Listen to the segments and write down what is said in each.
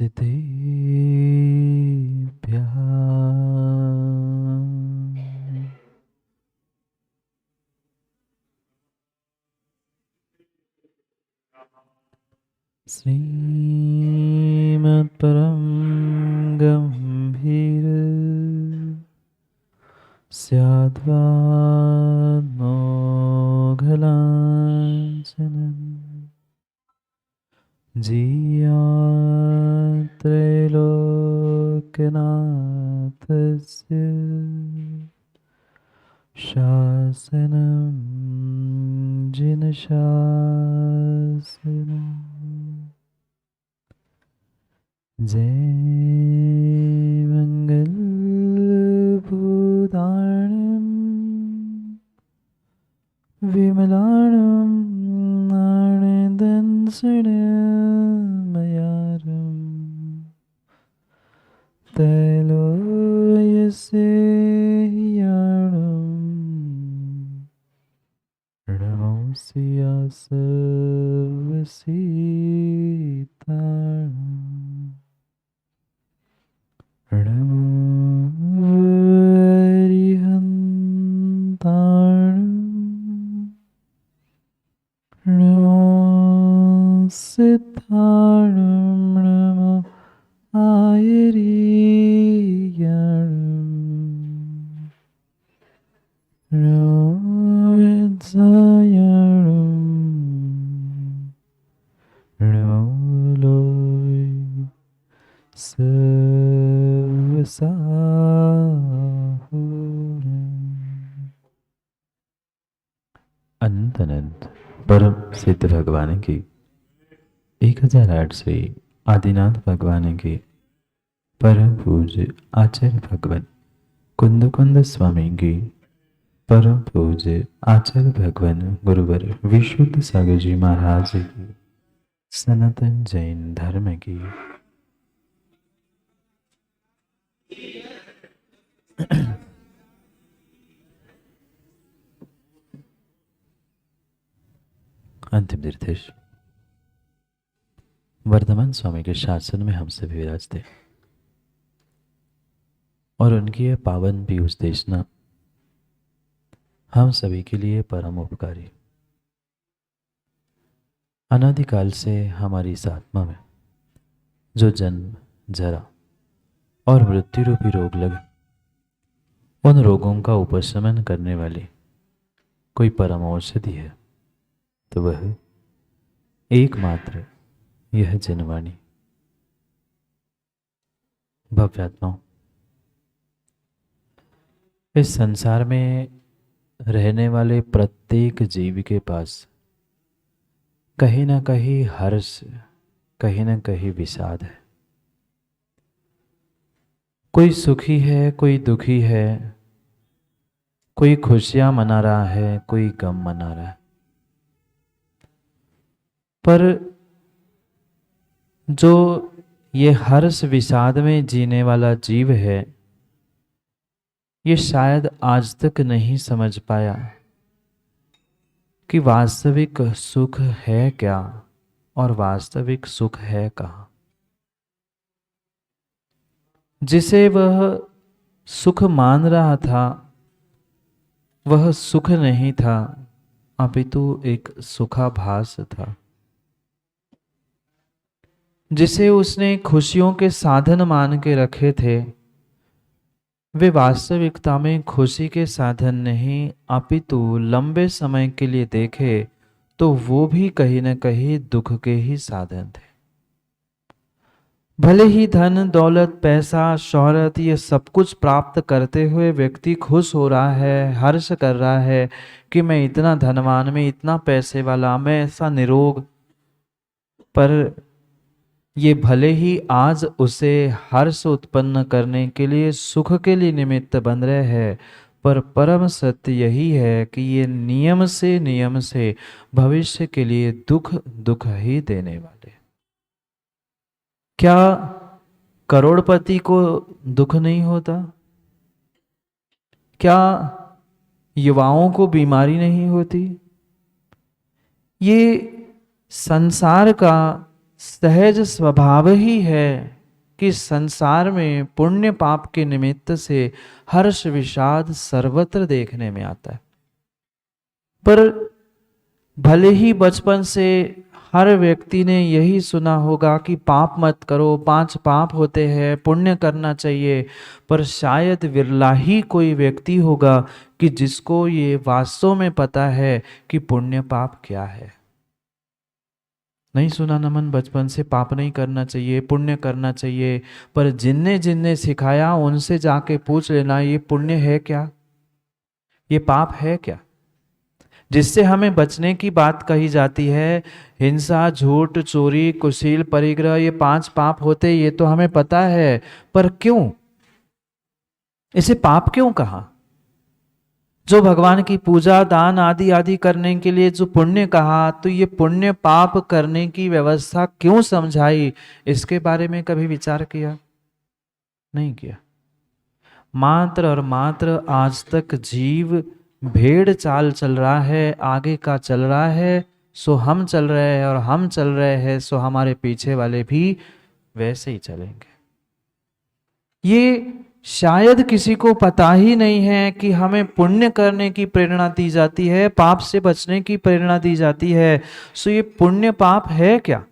सिद्धेभ्यः श्रीमत्परं गम्भीर स्याद्वान्मोघलाञ्छनम् जीयात्रैलोक्यनाथस्य शासनं जिनशासनम् जय मङ्गलभूतारणं विमलाणं आनन्दं त्रैलोक्यसेयाणं नमोऽस्यासवसीताणं नमो अरिहन्ताणं नमो सिद्धाणं नमो आयर्याणं नमो विद्यायाणं नमो लोय सर्वसाहुरम्। अनंत अनंत परम सिद्ध भगवान की 1008 श्री आदिनाथ भगवान के परम पूज्य आचार्य भगवान कुंद कुंद स्वामी की परम पूज्य आचार्य भगवान गुरुवर विशुद्ध सागर जी महाराज की सनातन जैन धर्म की अंतिम निर्देश वर्धमान स्वामी के शासन में हम सभी विराजते हैं और उनकी यह पावन पीयूष देशना हम सभी के लिए परम उपकारी। अनादिकाल से हमारी इस आत्मा में जो जन्म जरा और मृत्यु रूपी रोग लगे, उन रोगों का उपशमन करने वाली कोई परम औषधि है तो वह एकमात्र यह जनवाणी। भव्यात्माओं, इस संसार में रहने वाले प्रत्येक जीव के पास कहीं ना कहीं हर्ष, कहीं ना कहीं विषाद है। कोई सुखी है, कोई दुखी है, कोई खुशियां मना रहा है, कोई गम मना रहा है। पर जो ये हर्ष विषाद में जीने वाला जीव है, ये शायद आज तक नहीं समझ पाया कि वास्तविक सुख है क्या और वास्तविक सुख है कहाँ। जिसे वह सुख मान रहा था वह सुख नहीं था, अपितु एक सुखाभास था। जिसे उसने खुशियों के साधन मान के रखे थे, वे वास्तविकता में खुशी के साधन नहीं, अपितु लंबे समय के लिए देखे तो वो भी कहीं न कहीं दुख के ही साधन थे। भले ही धन दौलत पैसा शोहरत ये सब कुछ प्राप्त करते हुए व्यक्ति खुश हो रहा है, हर्ष कर रहा है कि मैं इतना धनवान, मैं इतना पैसे वाला, मैं ऐसा निरोग, पर ये भले ही आज उसे हर्ष उत्पन्न करने के लिए, सुख के लिए निमित्त बन रहे हैं, पर परम सत्य यही है कि ये नियम से भविष्य के लिए दुख दुख ही देने वाले। क्या करोड़पति को दुख नहीं होता? क्या युवाओं को बीमारी नहीं होती? ये संसार का सहज स्वभाव ही है कि संसार में पुण्य पाप के निमित्त से हर्ष विषाद सर्वत्र देखने में आता है। पर भले ही बचपन से हर व्यक्ति ने यही सुना होगा कि पाप मत करो, 5 पाप होते हैं, पुण्य करना चाहिए, पर शायद विरला ही कोई व्यक्ति होगा कि जिसको ये वास्तव में पता है कि पुण्य पाप क्या है। नहीं सुना नमन, बचपन से पाप नहीं करना चाहिए, पुण्य करना चाहिए, पर जिनने जिनने सिखाया उनसे जाके पूछ लेना ये पुण्य है क्या, ये पाप है क्या। जिससे हमें बचने की बात कही जाती है, हिंसा, झूठ, चोरी, कुशील, परिग्रह, ये 5 पाप होते, ये तो हमें पता है, पर क्यों इसे पाप क्यों कहा। जो भगवान की पूजा, दान आदि आदि करने के लिए जो पुण्य कहा, तो ये पुण्य पाप करने की व्यवस्था क्यों समझाई, इसके बारे में कभी विचार किया? नहीं किया। मात्र और मात्र आज तक जीव भेड़ चाल चल रहा है, आगे का चल रहा है, सो हम चल रहे हैं, और हम चल रहे हैं सो हमारे पीछे वाले भी वैसे ही चलेंगे। ये शायद किसी को पता ही नहीं है कि हमें पुण्य करने की प्रेरणा दी जाती है, पाप से बचने की प्रेरणा दी जाती है। सो ये पुण्य पाप है क्या,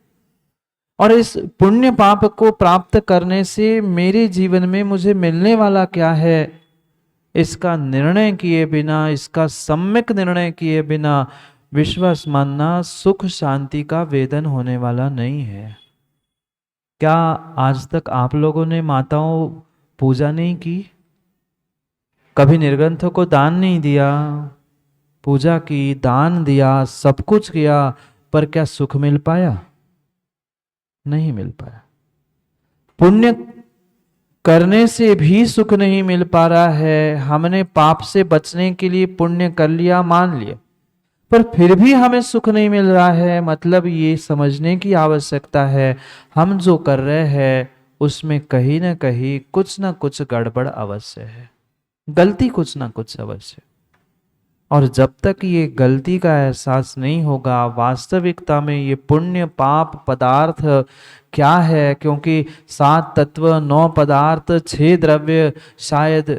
और इस पुण्य पाप को प्राप्त करने से मेरे जीवन में मुझे मिलने वाला क्या है, इसका निर्णय किए बिना, इसका सम्यक निर्णय किए बिना विश्वास मानना सुख शांति का वेदन होने वाला नहीं है। क्या आज तक आप लोगों ने माताओं पूजा नहीं की, कभी निर्ग्रंथों को दान नहीं दिया, पूजा की, दान दिया, सब कुछ किया, पर क्या सुख मिल पाया? नहीं मिल पाया। पुण्य करने से भी सुख नहीं मिल पा रहा है। हमने पाप से बचने के लिए पुण्य कर लिया, मान लिया, पर फिर भी हमें सुख नहीं मिल रहा है। मतलब ये समझने की आवश्यकता है, हम जो कर रहे हैं उसमें कहीं ना कहीं कुछ ना कुछ गड़बड़ अवश्य है, गलती कुछ ना कुछ अवश्य। और जब तक ये गलती का एहसास नहीं होगा, वास्तविकता में ये पुण्य पाप पदार्थ क्या है, क्योंकि 7 तत्व, 9 पदार्थ, 6 द्रव्य, शायद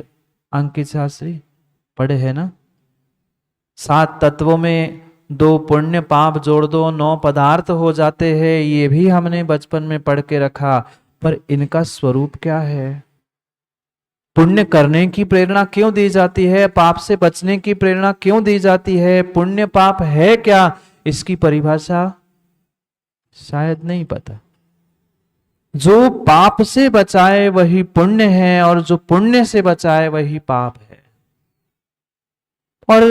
अंकित शास्त्री पढ़े हैं ना, 7 तत्वों में 2 पुण्य पाप जोड़ दो 9 पदार्थ हो जाते हैं, ये भी हमने बचपन में पढ़ के रखा, पर इनका स्वरूप क्या है? पुण्य करने की प्रेरणा क्यों दी जाती है, पाप से बचने की प्रेरणा क्यों दी जाती है, पुण्य पाप है क्या, इसकी परिभाषा शायद नहीं पता। जो पाप से बचाए वही पुण्य है, और जो पुण्य से बचाए वही पाप है। और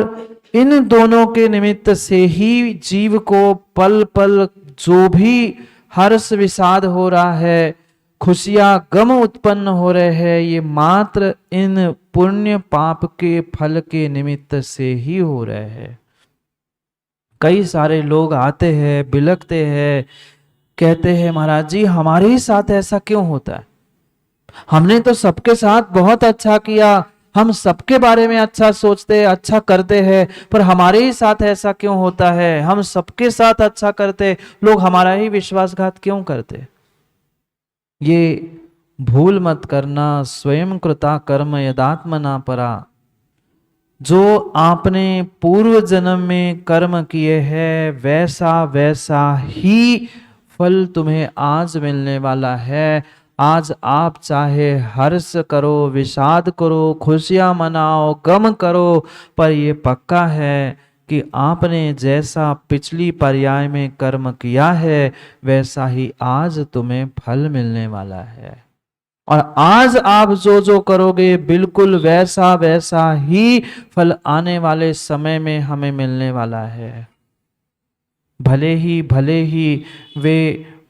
इन दोनों के निमित्त से ही जीव को पल पल जो भी हर्ष विषाद हो रहा है, खुशियां गम उत्पन्न हो रहे हैं, ये मात्र इन पुण्य पाप के फल के निमित्त से ही हो रहे हैं। कई सारे लोग आते हैं, बिलखते हैं, कहते हैं महाराज जी हमारे ही साथ ऐसा क्यों होता है, हमने तो सबके साथ बहुत अच्छा किया, हम सबके बारे में अच्छा सोचते, अच्छा करते हैं, पर हमारे ही साथ ऐसा क्यों होता है, हम सबके साथ अच्छा करते, लोग हमारा ही विश्वासघात क्यों करते। ये भूल मत करना, स्वयं कृता कर्म यदात्मना परा। जो आपने पूर्व जन्म में कर्म किए हैं वैसा वैसा ही फल तुम्हें आज मिलने वाला है। आज आप चाहे हर्ष करो, विषाद करो, खुशियां मनाओ, गम करो, पर ये पक्का है कि आपने जैसा पिछली पर्याय में कर्म किया है वैसा ही आज तुम्हें फल मिलने वाला है। और आज आप जो जो करोगे बिल्कुल वैसा वैसा ही फल आने वाले समय में हमें मिलने वाला है। भले ही वे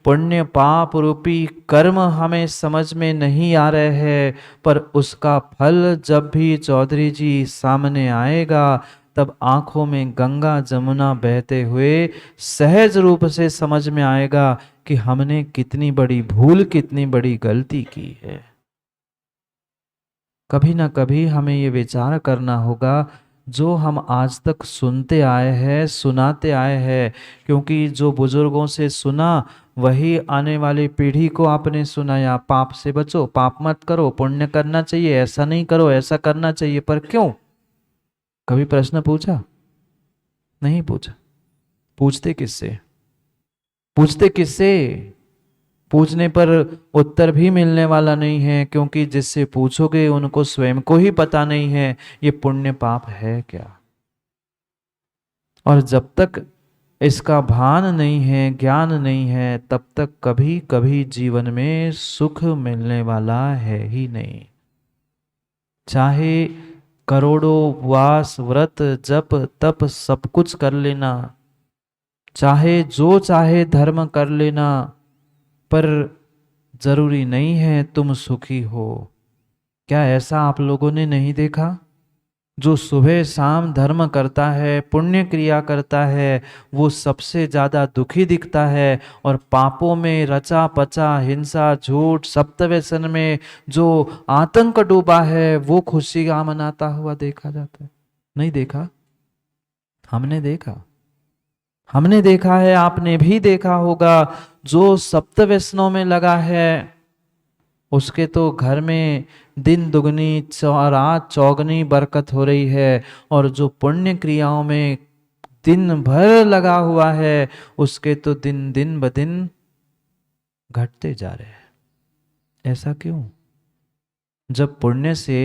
पुण्य पाप रूपी कर्म हमें समझ में नहीं आ रहे हैं, पर उसका फल जब भी चौधरी जी सामने आएगा तब आंखों में गंगा जमुना बहते हुए सहज रूप से समझ में आएगा कि हमने कितनी बड़ी भूल, कितनी बड़ी गलती की है। कभी ना कभी हमें ये विचार करना होगा, जो हम आज तक सुनते आए हैं, सुनाते आए हैं, क्योंकि जो बुजुर्गों से सुना वही आने वाली पीढ़ी को आपने सुनाया। पाप से बचो, पाप मत करो, पुण्य करना चाहिए, ऐसा नहीं करो, ऐसा करना चाहिए। पर क्यों? कभी प्रश्न पूछा? नहीं पूछा। पूछते किससे? पूछते किससे? पूछने पर उत्तर भी मिलने वाला नहीं है, क्योंकि जिससे पूछोगे उनको स्वयं को ही पता नहीं है ये पुण्य पाप है क्या। और जब तक इसका भान नहीं है, ज्ञान नहीं है, तब तक कभी कभी जीवन में सुख मिलने वाला है ही नहीं। चाहे करोड़ों उपवास, व्रत, जप, तप सब कुछ कर लेना, चाहे जो चाहे धर्म कर लेना, पर जरूरी नहीं है तुम सुखी हो। क्या ऐसा आप लोगों ने नहीं देखा? जो सुबह शाम धर्म करता है, पुण्य क्रिया करता है, वो सबसे ज्यादा दुखी दिखता है। और पापों में रचा पचा, हिंसा, झूठ, सप्तव्यसन में जो आतंक डूबा है, वो खुशियां मनाता हुआ देखा जाता है। नहीं देखा? हमने देखा। हमने देखा है, आपने भी देखा होगा। जो सप्तव्यसनों में लगा है उसके तो घर में दिन दुगनी रात चौगनी बरकत हो रही है, और जो पुण्य क्रियाओं में दिन भर लगा हुआ है उसके तो दिन दिन ब दिन घटते जा रहे हैं। ऐसा क्यों? जब पुण्य से,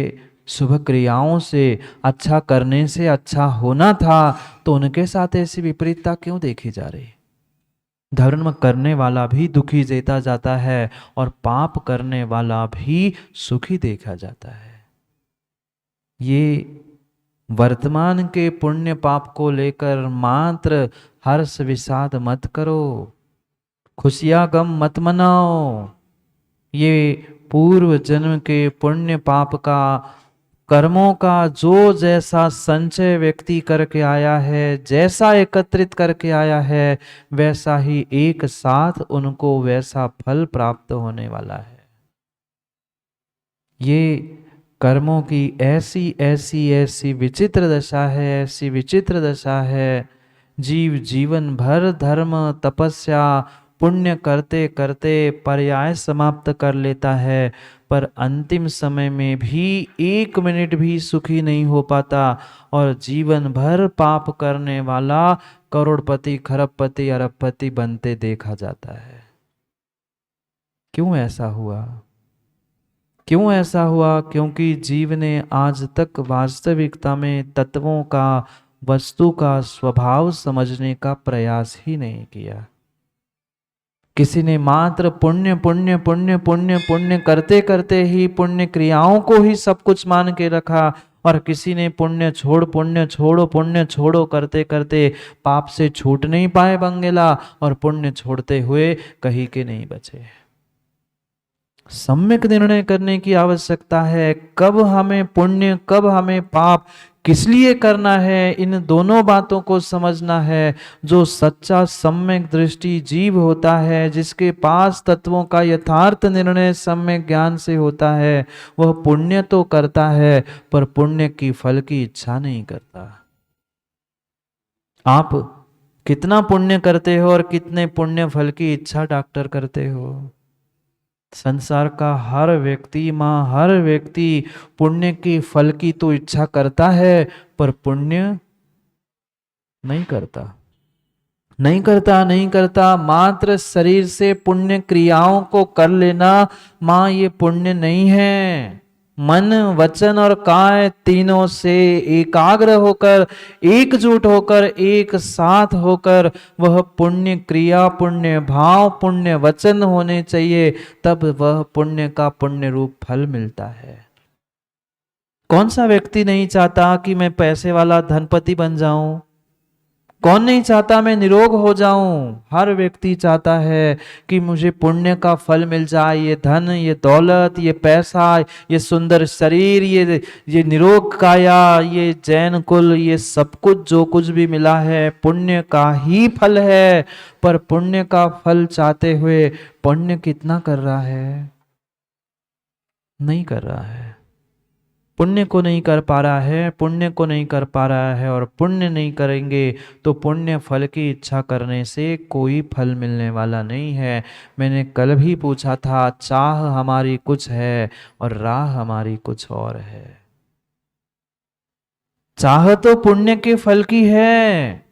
शुभ क्रियाओं से, अच्छा करने से अच्छा होना था, तो उनके साथ ऐसी विपरीतता क्यों देखी जा रही? धर्म करने वाला भी दुखी देता जाता है और पाप करने वाला भी सुखी देखा जाता है। ये वर्तमान के पुण्य पाप को लेकर मात्र हर्ष विषाद मत करो, खुशियां गम मत मनाओ। ये पूर्व जन्म के पुण्य पाप का, कर्मों का जो जैसा संचय व्यक्ति करके आया है, जैसा एकत्रित करके आया है, वैसा ही एक साथ उनको वैसा फल प्राप्त होने वाला है। ये कर्मों की ऐसी ऐसी ऐसी विचित्र दशा है, ऐसी विचित्र दशा है। जीव जीवन भर धर्म तपस्या पुण्य करते करते पर्याय समाप्त कर लेता है, पर अंतिम समय में भी 1 मिनट भी सुखी नहीं हो पाता, और जीवन भर पाप करने वाला करोड़पति, खरबपति, अरबपति बनते देखा जाता है। क्यों ऐसा हुआ? क्यों ऐसा हुआ? क्योंकि जीव ने आज तक वास्तविकता में तत्वों का, वस्तु का स्वभाव समझने का प्रयास ही नहीं किया। किसी ने मात्र पुण्य पुण्य पुण्य पुण्य पुण्य करते करते ही पुण्य क्रियाओं को ही सब कुछ मान के रखा, और किसी ने पुण्य छोड़ो पुण्य छोड़ो करते करते पाप से छूट नहीं पाए बंगेला, और पुण्य छोड़ते हुए कहीं के नहीं बचे। सम्यक निर्णय करने की आवश्यकता है, कब हमें पुण्य, कब हमें पाप, किस लिए करना है, इन दोनों बातों को समझना है। जो सच्चा सम्यक दृष्टि जीव होता है, जिसके पास तत्वों का यथार्थ निर्णय सम्यक ज्ञान से होता है, वह पुण्य तो करता है पर पुण्य की फल की इच्छा नहीं करता। आप कितना पुण्य करते हो और कितने पुण्य फल की इच्छा डॉक्टर करते हो? संसार का हर व्यक्ति, मां, हर व्यक्ति पुण्य की फल की तो इच्छा करता है, पर पुण्य नहीं करता। नहीं करता, नहीं करता। मात्र शरीर से पुण्य क्रियाओं को कर लेना, मां, ये पुण्य नहीं है। मन, वचन और काय तीनों से एकाग्र होकर, एकजुट होकर, एक साथ होकर वह पुण्य क्रिया, पुण्य भाव, पुण्य वचन होने चाहिए, तब वह पुण्य का पुण्य रूप फल मिलता है। कौन सा व्यक्ति नहीं चाहता कि मैं पैसे वाला धनपति बन जाऊं? कौन नहीं चाहता मैं निरोग हो जाऊं? हर व्यक्ति चाहता है कि मुझे पुण्य का फल मिल जाए। ये धन, ये दौलत, ये पैसा, ये सुंदर शरीर, ये निरोग काया, ये जैन कुल, ये सब कुछ जो कुछ भी मिला है पुण्य का ही फल है। पर पुण्य का फल चाहते हुए पुण्य कितना कर रहा है? नहीं कर रहा है। पुण्य को नहीं कर पा रहा है, पुण्य को नहीं कर पा रहा है, और पुण्य नहीं करेंगे तो पुण्य फल की इच्छा करने से कोई फल मिलने वाला नहीं है। मैंने कल भी पूछा था, चाह हमारी कुछ है और राह हमारी कुछ और है। चाह तो पुण्य के फल की है,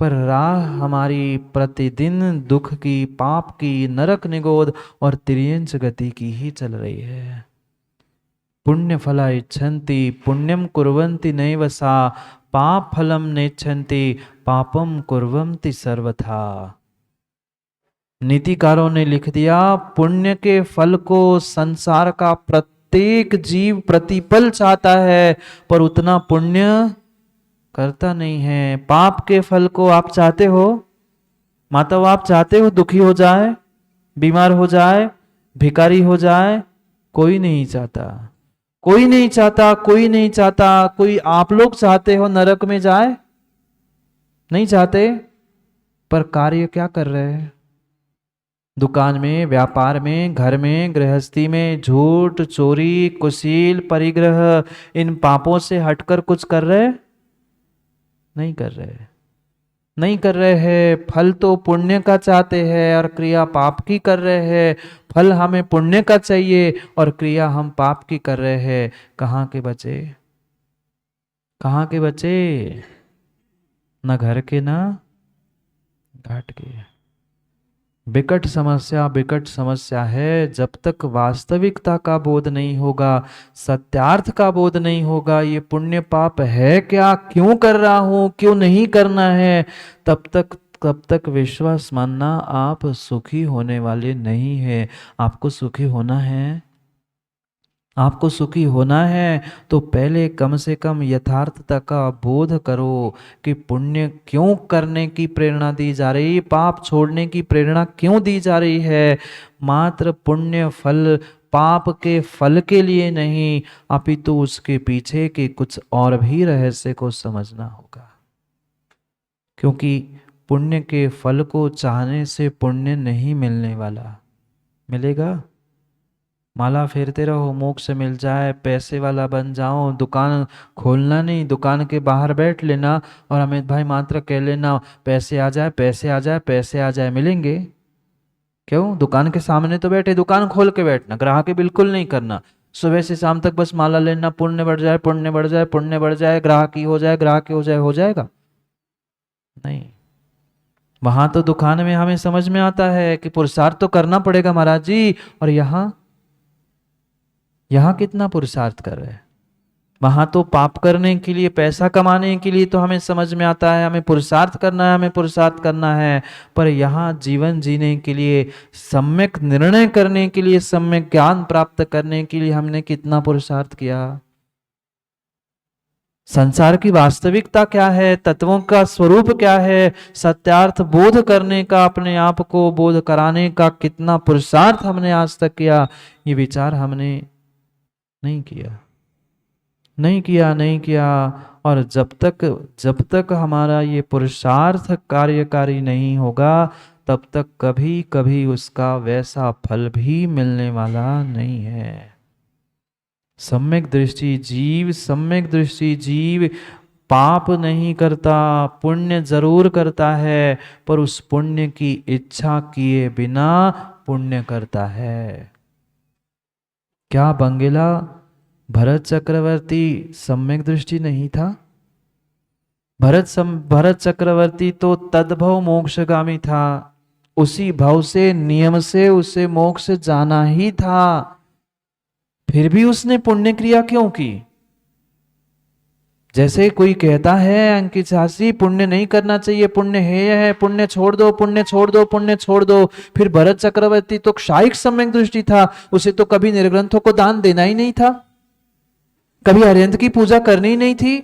पर राह हमारी प्रतिदिन दुख की, पाप की, नरक निगोद और तिर्यंच गति की ही चल रही है। पुण्य फला इच्छन्ति पुण्यम कुर्वन्ति नैव सा, पाप फलम नेच्छन्ति पापम कुर्वन्ति सर्वथा। नीतिकारों ने लिख दिया, पुण्य के फल को संसार का प्रत्येक जीव प्रतिपल चाहता है, पर उतना पुण्य करता नहीं है। पाप के फल को आप चाहते हो माता, आप चाहते हो दुखी हो जाए, बीमार हो जाए, भिखारी हो जाए? कोई नहीं चाहता, कोई नहीं चाहता, कोई नहीं चाहता। कोई आप लोग चाहते हो नरक में जाए? नहीं चाहते। पर कार्य क्या कर रहे हैं? दुकान में, व्यापार में, घर में, गृहस्थी में झूठ, चोरी, कुशील, परिग्रह, इन पापों से हटकर कुछ कर रहे? नहीं कर रहे, नहीं कर रहे हैं। फल तो पुण्य का चाहते हैं और क्रिया पाप की कर रहे हैं। फल हमें पुण्य का चाहिए और क्रिया हम पाप की कर रहे हैं। कहाँ के बचे? कहाँ के बचे? न घर के ना घाट के। विकट समस्या, विकट समस्या है। जब तक वास्तविकता का बोध नहीं होगा, सत्यार्थ का बोध नहीं होगा, ये पुण्य पाप है क्या, क्यों कर रहा हूं, क्यों नहीं करना है, तब तक विश्वास मानना आप सुखी होने वाले नहीं है। आपको सुखी होना है, आपको सुखी होना है तो पहले कम से कम यथार्थता का बोध करो कि पुण्य क्यों करने की प्रेरणा दी जा रही है, पाप छोड़ने की प्रेरणा क्यों दी जा रही है। मात्र पुण्य फल पाप के फल के लिए नहीं, अपितु उसके पीछे के कुछ और भी रहस्य को समझना होगा। क्योंकि पुण्य के फल को चाहने से पुण्य नहीं मिलने वाला। मिलेगा? माला फेरते रहो, मोक्ष मिल जाए, पैसे वाला बन जाओ, दुकान खोलना नहीं, दुकान के बाहर बैठ लेना और अमित भाई मात्र कह लेना, पैसे आ जाए, पैसे आ जाए, पैसे आ जाए। मिलेंगे? क्यों? दुकान के सामने तो बैठे, दुकान खोल के बैठना, ग्राहकी बिल्कुल नहीं करना। सुबह से शाम तक बस माला लेना, पुण्य बढ़ जाए, पुण्य बढ़ जाए, पुण्य बढ़ जाए, ग्राहकी हो जाए, ग्राहकी हो जाए। हो जाएगा? नहीं। वहां तो दुकान में हमें समझ में आता है कि पुरुषार्थ तो करना पड़ेगा महाराज जी, और यहां कितना पुरुषार्थ कर रहे हैं। वहां तो पाप करने के लिए, पैसा कमाने के लिए तो हमें समझ में आता है, हमें पुरुषार्थ करना है, हमें पुरुषार्थ करना है। पर यहाँ जीवन जीने के लिए, सम्यक निर्णय करने के लिए, सम्यक ज्ञान प्राप्त करने के लिए हमने कितना पुरुषार्थ किया। संसार की वास्तविकता क्या है, तत्वों का स्वरूप क्या है, सत्यार्थ बोध करने का, अपने आप को बोध कराने का कितना पुरुषार्थ हमने आज तक किया, ये विचार हमने नहीं किया, नहीं किया, नहीं किया। और जब तक हमारा ये पुरुषार्थ कार्यकारी नहीं होगा, तब तक कभी कभी उसका वैसा फल भी मिलने वाला नहीं है। सम्यक दृष्टि जीव पाप नहीं करता, पुण्य जरूर करता है, पर उस पुण्य की इच्छा किए बिना पुण्य करता है। क्या बंगेला भरत चक्रवर्ती सम्यक दृष्टि नहीं था? भरत चक्रवर्ती तो तद्भव मोक्षगामी था, उसी भव से, नियम से उसे मोक्ष जाना ही था। फिर भी उसने पुण्य क्रिया क्यों की? जैसे कोई कहता है अंकित शास्त्री पुण्य नहीं करना चाहिए, पुण्य है, पुण्य छोड़ दो, पुण्य छोड़ दो, पुण्य छोड़ दो। फिर भरत चक्रवर्ती तो क्षायिक सम्यक दृष्टि था, उसे तो कभी निर्ग्रंथों को दान देना ही नहीं था, कभी अरिहंत की पूजा करनी ही नहीं थी,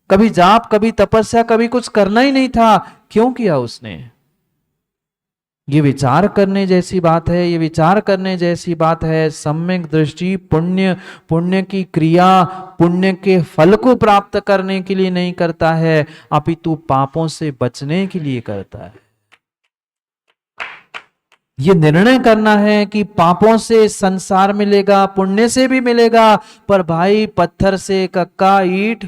कभी जाप, कभी तपस्या, कभी कुछ करना ही नहीं था। क्यों किया उसने? ये विचार करने जैसी बात है, ये विचार करने जैसी बात है। सम्यक दृष्टि पुण्य की क्रिया, पुण्य के फल को प्राप्त करने के लिए नहीं करता है, अपितु पापों से बचने के लिए करता है। ये निर्णय करना है कि पापों से संसार मिलेगा, पुण्य से भी मिलेगा। पर भाई पत्थर से कक्का ईंट,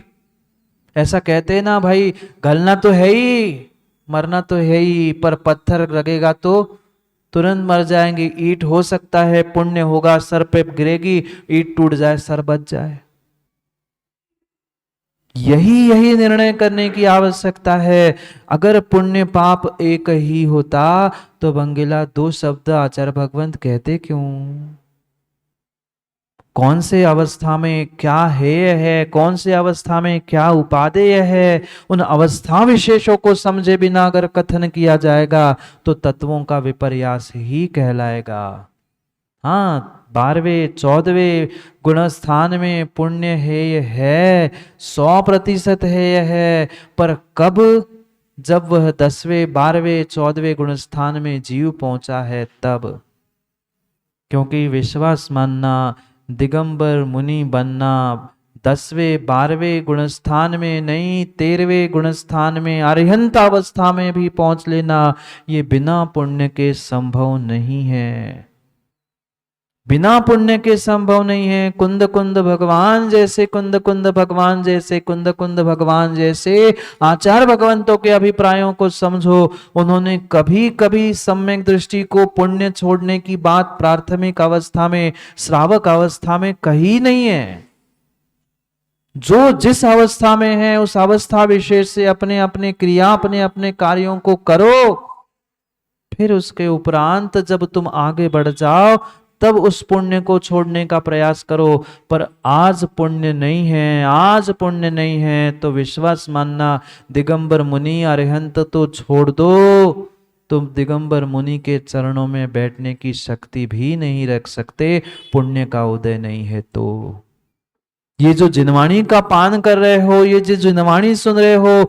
ऐसा कहते हैं ना भाई, गलना तो है ही, मरना तो है ही, पर पत्थर लगेगा तो तुरंत मर जाएंगे। ईंट हो सकता है पुण्य होगा, सर पे गिरेगी, ईंट टूट जाए, सर बच जाए। यही निर्णय करने की आवश्यकता है। अगर पुण्य पाप एक ही होता तो बंगेला दो शब्द आचार्य भगवंत कहते क्यों? कौन से अवस्था में क्या है, कौन से अवस्था में क्या उपादेय है, उन अवस्था विशेषों को समझे बिना अगर कथन किया जाएगा तो तत्वों का विपर्यास ही कहलाएगा। हाँ, 12वें 14वें गुण स्थान में पुण्य है 100% है, पर कब? जब वह 10वें 12वें 14वें गुण स्थान में जीव पहुंचा है तब। क्योंकि विश्वास मानना, दिगंबर मुनि बनना 10वें 12वें गुण स्थान में नहीं, 13वें गुण स्थान में अरिहंत अवस्था में भी पहुंच लेना, ये बिना पुण्य के संभव नहीं है। बिना पुण्य के संभव नहीं है। कुंद कुंद भगवान जैसे, कुंद कुंद भगवान जैसे, कुंद कुंद भगवान जैसे आचार्य भगवंतों के अभिप्रायों को समझो। उन्होंने कभी कभी सम्यक दृष्टि को पुण्य छोड़ने की बात प्राथमिक अवस्था में, श्रावक अवस्था में कही नहीं है। जो जिस अवस्था में है उस अवस्था विशेष से अपने अपने क्रिया, अपने अपने कार्यों को करो। फिर उसके उपरांत जब तुम आगे बढ़ जाओ तब उस पुण्य को छोड़ने का प्रयास करो। पर आज पुण्य नहीं है, आज पुण्य नहीं है तो विश्वास मानना, दिगंबर मुनि अरिहंत तो छोड़ दो, तुम दिगंबर मुनि के चरणों में बैठने की शक्ति भी नहीं रख सकते, पुण्य का उदय नहीं है तो। ये जो जिनवाणी का पान कर रहे हो, ये जो जिनवाणी सुन रहे हो,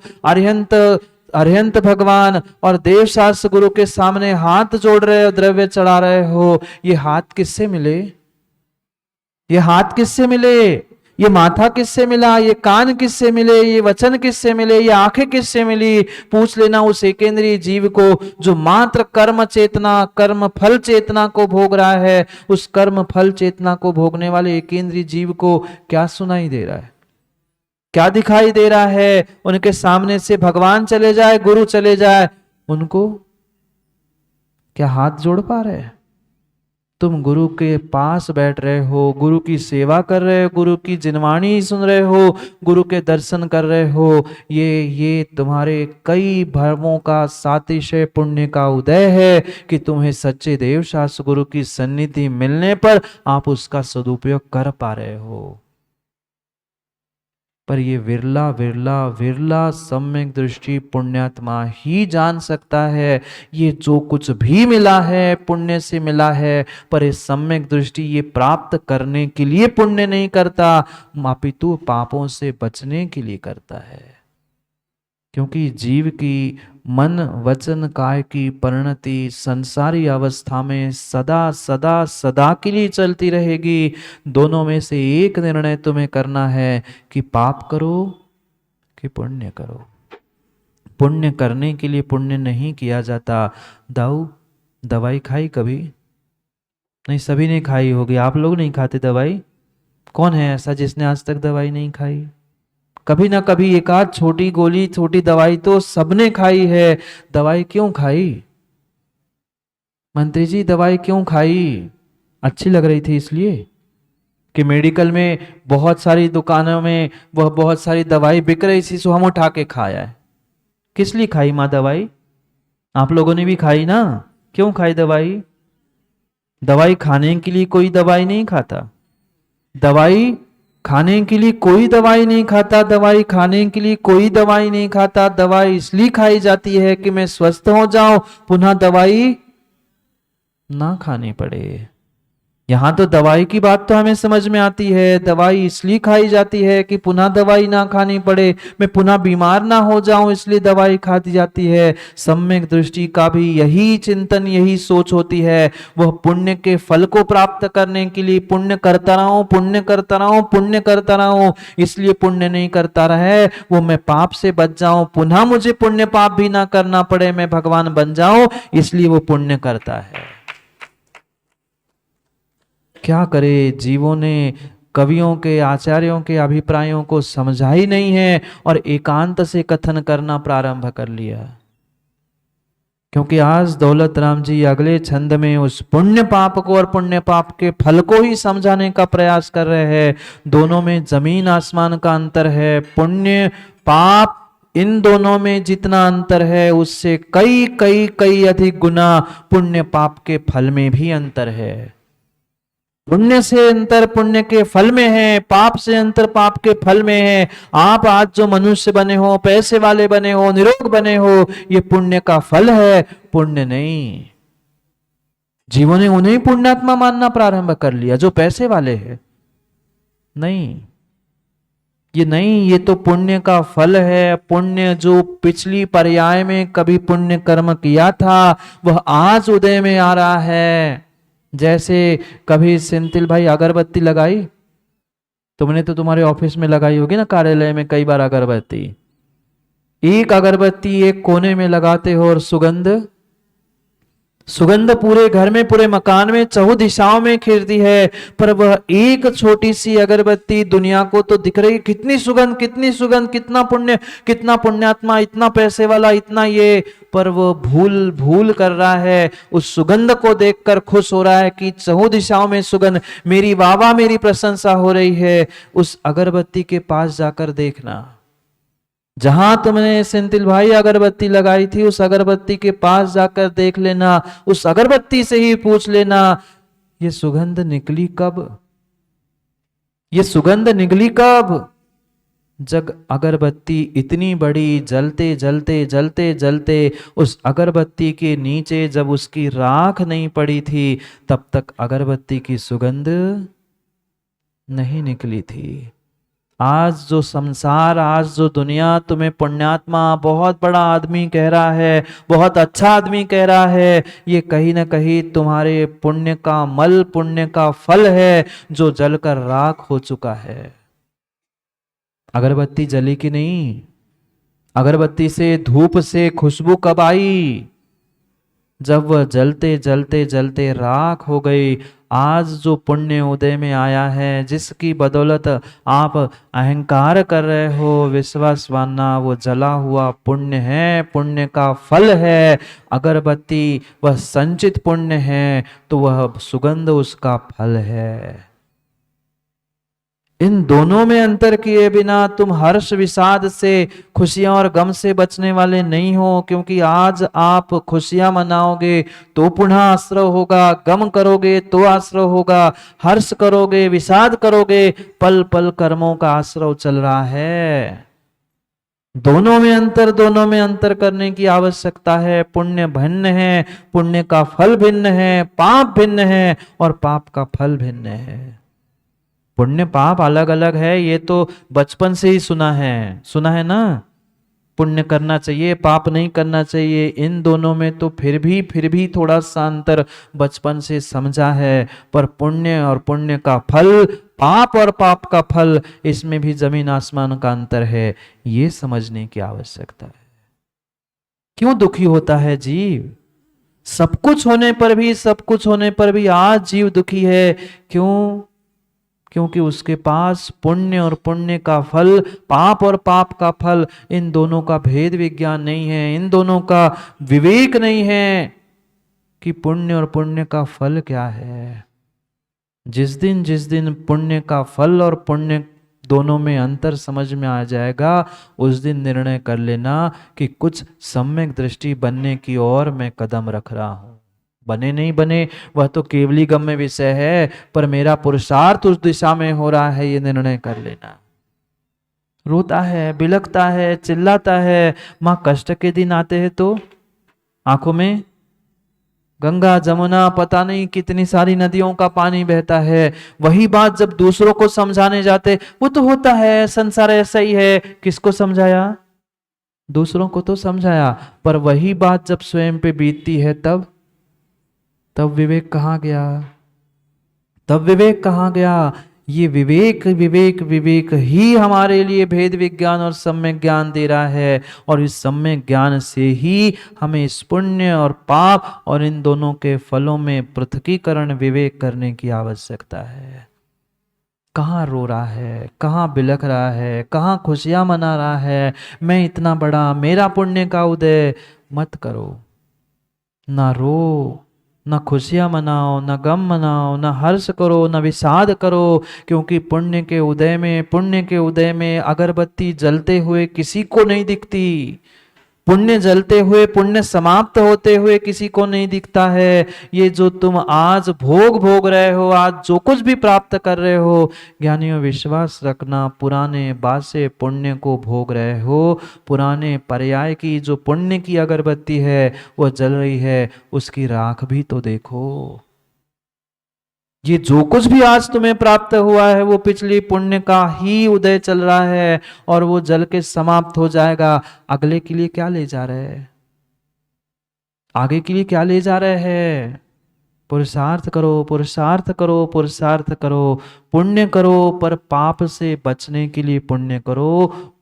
अरिहंत भगवान और देव शास्त्र गुरु के सामने हाथ जोड़ रहे हो, द्रव्य चढ़ा रहे हो, ये हाथ किससे मिले? ये हाथ किससे मिले? ये माथा किससे मिला? ये कान किससे मिले? ये वचन किससे मिले? ये आंखें किससे मिली? पूछ लेना उस एकेंद्रीय जीव को जो मात्र कर्म चेतना, कर्म फल चेतना को भोग रहा है। उस कर्म फल चेतना को भोगने वाले एकेंद्रीय जीव को क्या सुनाई दे रहा है, क्या दिखाई दे रहा है? उनके सामने से भगवान चले जाए, गुरु चले जाए, उनको क्या हाथ जोड़ पा रहे? तुम गुरु के पास बैठ रहे हो, गुरु की सेवा कर रहे हो, गुरु की जिनवाणी सुन रहे हो, गुरु के दर्शन कर रहे हो, ये तुम्हारे कई भरमों का सातिशय पुण्य का उदय है कि तुम्हें सच्चे देव शास्त्र गुरु की सन्निधि मिलने पर आप उसका सदुपयोग कर पा रहे हो। पर ये विरला विरला विरला सम्यक दृष्टि पुण्यात्मा ही जान सकता है। ये जो कुछ भी मिला है पुण्य से मिला है, पर ये सम्यक दृष्टि ये प्राप्त करने के लिए पुण्य नहीं करता, अपितु पापों से बचने के लिए करता है। क्योंकि जीव की मन वचन काय की परिणति संसारी अवस्था में सदा सदा सदा के लिए चलती रहेगी। दोनों में से एक निर्णय तुम्हें करना है कि पाप करो कि पुण्य करो। पुण्य करने के लिए पुण्य नहीं किया जाता। दाऊ दवाई खाई कभी? नहीं, सभी ने खाई होगी। आप लोग नहीं खाते दवाई? कौन है ऐसा जिसने आज तक दवाई नहीं खाई? कभी ना कभी एक आध छोटी गोली, छोटी दवाई तो सबने खाई है। दवाई क्यों खाई मंत्री जी? दवाई क्यों खाई? अच्छी लग रही थी इसलिए कि मेडिकल में बहुत सारी दुकानों में वह बहुत सारी दवाई बिक रही थी, सो हम उठा के खाया है। किस लिए खाई माँ दवाई? आप लोगों ने भी खाई ना? क्यों खाई दवाई? दवाई खाने के लिए कोई दवाई नहीं खाता। दवाई खाने के लिए कोई दवाई नहीं खाता। दवाई खाने के लिए कोई दवाई नहीं खाता। दवाई इसलिए खाई जाती है कि मैं स्वस्थ हो जाऊं, पुनः दवाई ना खानी पड़े। यहां तो दवाई की बात तो हमें समझ में आती है। दवाई इसलिए खाई जाती है कि पुनः दवाई ना खानी पड़े, मैं पुनः बीमार ना हो जाऊं, इसलिए दवाई खाती जाती है। सम्यक दृष्टि का भी यही चिंतन, यही सोच होती है। वह पुण्य के फल को प्राप्त करने के लिए पुण्य करता रहूं, पुण्य करता रहूं, पुण्य करता रहूं, इसलिए पुण्य नहीं करता रहे। वो मैं पाप से बच जाऊं, पुनः मुझे पुण्य पाप भी ना करना पड़े, मैं भगवान बन जाऊं, इसलिए वो पुण्य करता है। क्या करे, जीवों ने कवियों के, आचार्यों के अभिप्रायों को समझा ही नहीं है और एकांत से कथन करना प्रारंभ कर लिया। क्योंकि आज दौलत राम जी अगले छंद में उस पुण्य पाप को और पुण्य पाप के फल को ही समझाने का प्रयास कर रहे हैं। दोनों में जमीन आसमान का अंतर है। पुण्य पाप इन दोनों में जितना अंतर है उससे कई कई कई अधिक गुना पुण्य पाप के फल में भी अंतर है। पुण्य से अंतर पुण्य के फल में है, पाप से अंतर पाप के फल में है। आप आज जो मनुष्य बने हो, पैसे वाले बने हो, निरोग बने हो, ये पुण्य का फल है, पुण्य नहीं। जीवों ने उन्हें पुण्यात्मा मानना प्रारंभ कर लिया जो पैसे वाले हैं। नहीं, ये नहीं, ये तो पुण्य का फल है। पुण्य जो पिछली पर्याय में कभी पुण्य कर्म किया था वह आज उदय में आ रहा है। जैसे कभी सेंथिल भाई अगरबत्ती लगाई, तुमने तो तुम्हारे ऑफिस में लगाई होगी ना, कार्यालय में कई बार अगरबत्ती। एक अगरबत्ती एक कोने में लगाते हो और सुगंध सुगंध पूरे घर में, पूरे मकान में, चहुं दिशाओं में खिलती है। पर वह एक छोटी सी अगरबत्ती दुनिया को तो दिख रही, कितनी सुगंध, कितनी सुगंध, कितना पुण्य, कितना पुण्यात्मा, इतना पैसे वाला, इतना ये, पर वो भूल भूल कर रहा है। उस सुगंध को देखकर खुश हो रहा है कि चहुं दिशाओं में सुगंध, मेरी वाह, मेरी प्रशंसा हो रही है। उस अगरबत्ती के पास जाकर देखना, जहां तुमने सेंथिल भाई अगरबत्ती लगाई थी उस अगरबत्ती के पास जाकर देख लेना, उस अगरबत्ती से ही पूछ लेना, ये सुगंध निकली कब, ये सुगंध निकली कब? जब अगरबत्ती इतनी बड़ी जलते जलते जलते जलते उस अगरबत्ती के नीचे जब उसकी राख नहीं पड़ी थी, तब तक अगरबत्ती की सुगंध नहीं निकली थी। आज जो संसार, आज जो दुनिया तुम्हें पुण्यात्मा, बहुत बड़ा आदमी कह रहा है, बहुत अच्छा आदमी कह रहा है, ये कहीं ना कहीं तुम्हारे पुण्य का मल, पुण्य का फल है जो जलकर राख हो चुका है। अगरबत्ती जली कि नहीं? अगरबत्ती से, धूप से खुशबू कब आई? जब वह जलते जलते जलते राख हो गई। आज जो पुण्य उदय में आया है, जिसकी बदौलत आप अहंकार कर रहे हो, विश्वास मानना वो जला हुआ पुण्य है, पुण्य का फल है। अगरबत्ती वह संचित पुण्य है, तो वह सुगंध उसका फल है। इन दोनों में अंतर किए बिना तुम हर्ष विषाद से, खुशियां और गम से बचने वाले नहीं हो। क्योंकि आज आप खुशियां मनाओगे तो पुनः आश्रय होगा, गम करोगे तो आश्रय होगा, हर्ष करोगे, विषाद करोगे, पल पल कर्मों का आश्रय चल रहा है। दोनों में अंतर करने की आवश्यकता है। पुण्य भिन्न है, पुण्य का फल भिन्न है, पाप भिन्न है और पाप का फल भिन्न है। पुण्य पाप अलग अलग है, ये तो बचपन से ही सुना है ना। पुण्य करना चाहिए, पाप नहीं करना चाहिए, इन दोनों में तो फिर भी थोड़ा सा अंतर बचपन से समझा है। पर पुण्य और पुण्य का फल, पाप और पाप का फल, इसमें भी जमीन आसमान का अंतर है, ये समझने की आवश्यकता है। क्यों दुखी होता है जीव? सब कुछ होने पर भी आज जीव दुखी है। क्यों? क्योंकि उसके पास पुण्य और पुण्य का फल, पाप और पाप का फल, इन दोनों का भेद विज्ञान नहीं है, इन दोनों का विवेक नहीं है कि पुण्य और पुण्य का फल क्या है। जिस दिन पुण्य का फल और पुण्य दोनों में अंतर समझ में आ जाएगा, उस दिन निर्णय कर लेना कि कुछ सम्यक दृष्टि बनने की ओर मैं कदम रख रहा हूं। बने नहीं बने वह तो केवली गम्य विषय है, पर मेरा पुरुषार्थ उस दिशा में हो रहा है, ये निर्णय कर लेना। रोता है, बिलखता है, चिल्लाता है, माँ कष्ट के दिन आते हैं तो आंखों में गंगा जमुना पता नहीं कितनी सारी नदियों का पानी बहता है। वही बात जब दूसरों को समझाने जाते, वो तो होता है, संसार ऐसा ही है, किसको समझाया? दूसरों को तो समझाया, पर वही बात जब स्वयं पे बीतती है तब विवेक कहाँ गया? तब विवेक कहाँ गया? ये विवेक विवेक विवेक ही हमारे लिए भेद विज्ञान और सम्यक ज्ञान दे रहा है, और इस सम्यक ज्ञान से ही हमें इस पुण्य और पाप और इन दोनों के फलों में पृथकीकरण विवेक करने की आवश्यकता है। कहाँ रो रहा है, कहाँ बिलख रहा है, कहाँ खुशियां मना रहा है, मैं इतना बड़ा, मेरा पुण्य का उदय। मत करो, ना रो, ना खुशियां मनाओ, ना गम मनाओ, ना हर्ष करो, ना विषाद करो, क्योंकि पुण्य के उदय में अगरबत्ती जलते हुए किसी को नहीं दिखती। पुण्य जलते हुए, पुण्य समाप्त होते हुए किसी को नहीं दिखता है। ये जो तुम आज भोग रहे हो, आज जो कुछ भी प्राप्त कर रहे हो, ज्ञानियों विश्वास रखना, पुराने बासे पुण्य को भोग रहे हो। पुराने पर्याय की जो पुण्य की अगरबत्ती है वो जल रही है, उसकी राख भी तो देखो। ये जो कुछ भी आज तुम्हें प्राप्त हुआ है वो पिछली पुण्य का ही उदय चल रहा है, और वो जल के समाप्त हो जाएगा। अगले के लिए क्या ले जा रहे हैं? आगे के लिए क्या ले जा रहे हैं? पुरुषार्थ करो, पुरुषार्थ करो, पुरुषार्थ करो, पुण्य करो, पर पाप से बचने के लिए पुण्य करो।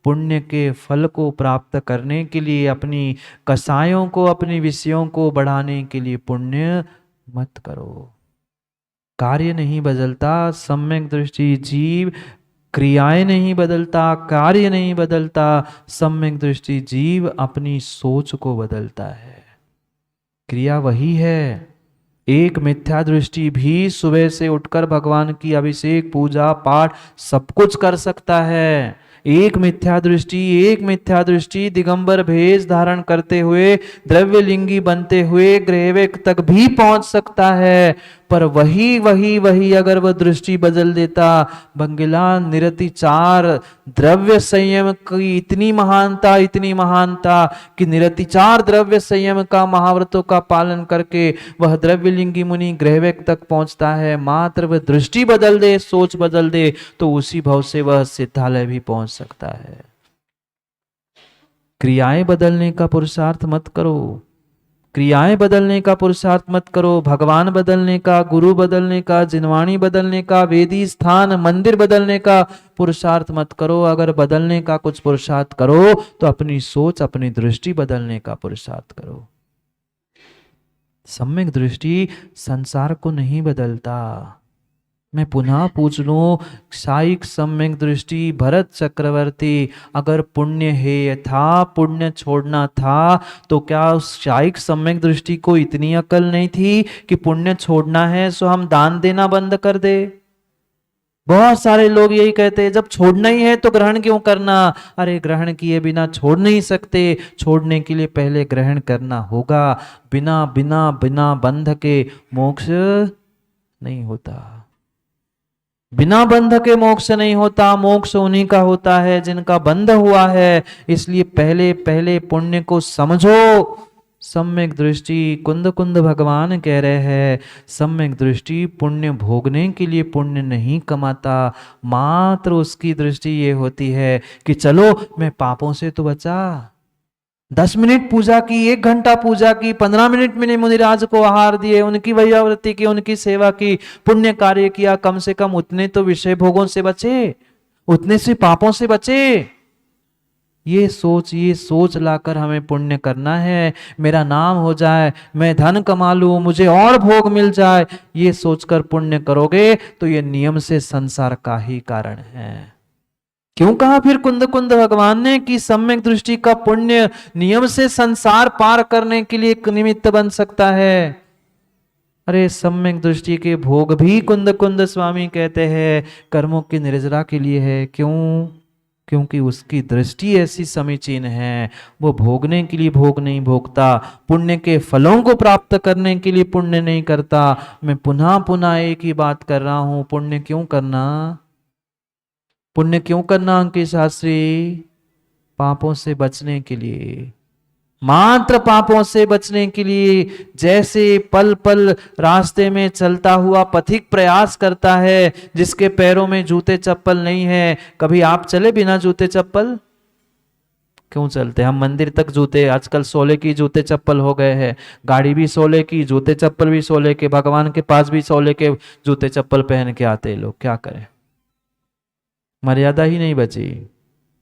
पुण्य के फल को प्राप्त करने के लिए, अपनी कसायों को, अपनी विषयों को बढ़ाने के लिए पुण्य मत करो। कार्य नहीं बदलता, सम्यक दृष्टि जीव, क्रियाएं नहीं बदलता, कार्य नहीं बदलता, सम्यक दृष्टि जीव अपनी सोच को बदलता है। क्रिया वही है। एक मिथ्या दृष्टि भी सुबह से उठकर भगवान की अभिषेक, पूजा पाठ सब कुछ कर सकता है। एक मिथ्या दृष्टि दिगंबर भेष धारण करते हुए, द्रव्यलिंगी बनते हुए गृहवेक तक भी पहुंच सकता है। पर वही अगर वह दृष्टि बदल देता, बंगिला निरतिचार द्रव्य संयम की इतनी महानता कि निरतिचार द्रव्य संयम का, महाव्रतों का पालन करके वह द्रव्यलिंगी मुनि गृहवेक तक पहुंचता है। मात्र वह दृष्टि बदल दे, सोच बदल दे, तो उसी भाव से वह सिद्धालय भी पहुंच सकता है। क्रियाएं बदलने का पुरुषार्थ मत करो, क्रियाएं बदलने का पुरुषार्थ मत करो। भगवान बदलने का, गुरु बदलने का, जिनवाणी बदलने का, वेदी स्थान मंदिर बदलने का पुरुषार्थ मत करो। अगर बदलने का कुछ पुरुषार्थ करो तो अपनी सोच, अपनी दृष्टि बदलने का पुरुषार्थ करो। सम्यक दृष्टि संसार को नहीं बदलता। मैं पुनः पूछ लूं, साइक सम्यक दृष्टि भरत चक्रवर्ती, अगर पुण्य हेय था, पुण्य छोड़ना था, तो क्या उस साइक सम्यक दृष्टि को इतनी अकल नहीं थी कि पुण्य छोड़ना है सो हम दान देना बंद कर दे? बहुत सारे लोग यही कहते हैं, जब छोड़ना ही है तो ग्रहण क्यों करना? अरे ग्रहण किए बिना छोड़ नहीं सकते, छोड़ने के लिए पहले ग्रहण करना होगा। बिना बिना बिना बंध के मोक्ष नहीं होता, बिना बंध के मोक्ष नहीं होता। मोक्ष उन्हीं का होता है जिनका बंध हुआ है। इसलिए पहले पहले पुण्य को समझो। सम्यक दृष्टि, कुंद कुंद भगवान कह रहे हैं, सम्यक दृष्टि पुण्य भोगने के लिए पुण्य नहीं कमाता। मात्र उसकी दृष्टि ये होती है कि चलो मैं पापों से तो बचा, 10 मिनट पूजा की, 1 घंटा पूजा की, 15 मिनट मैंने मुनिराज को आहार दिए, उनकी वैयावृत्ति की, उनकी सेवा की, पुण्य कार्य किया, कम से कम उतने तो विषय भोगों से बचे, उतने से पापों से बचे। ये सोच लाकर हमें पुण्य करना है। मेरा नाम हो जाए, मैं धन कमा लूं, मुझे और भोग मिल जाए, ये सोचकर पुण्य करोगे तो ये नियम से संसार का ही कारण है। क्यों कहा फिर कुंद कुंद भगवान ने कि सम्यक दृष्टि का पुण्य नियम से संसार पार करने के लिए एक निमित्त बन सकता है? अरे सम्यक दृष्टि के भोग भी कुंद कुंद स्वामी कहते हैं कर्मों की निर्जरा के लिए है। क्यों? क्योंकि उसकी दृष्टि ऐसी समीचीन है, वो भोगने के लिए भोग नहीं भोगता, पुण्य के फलों को प्राप्त करने के लिए पुण्य नहीं करता। मैं पुनः पुनः एक ही बात कर रहा हूं, पुण्य क्यों करना? पुण्य क्यों करना अंकित शास्त्री? पापों से बचने के लिए, मात्र पापों से बचने के लिए। जैसे पल पल रास्ते में चलता हुआ पथिक प्रयास करता है, जिसके पैरों में जूते चप्पल नहीं है। कभी आप चले बिना जूते चप्पल? क्यों चलते? हम मंदिर तक जूते, आजकल सोले की जूते चप्पल हो गए हैं, गाड़ी भी सोले की, जूते चप्पल भी सोले के, भगवान के पास भी सोले के जूते चप्पल पहन के आते हैं लोग। क्या करें? मर्यादा ही नहीं बची।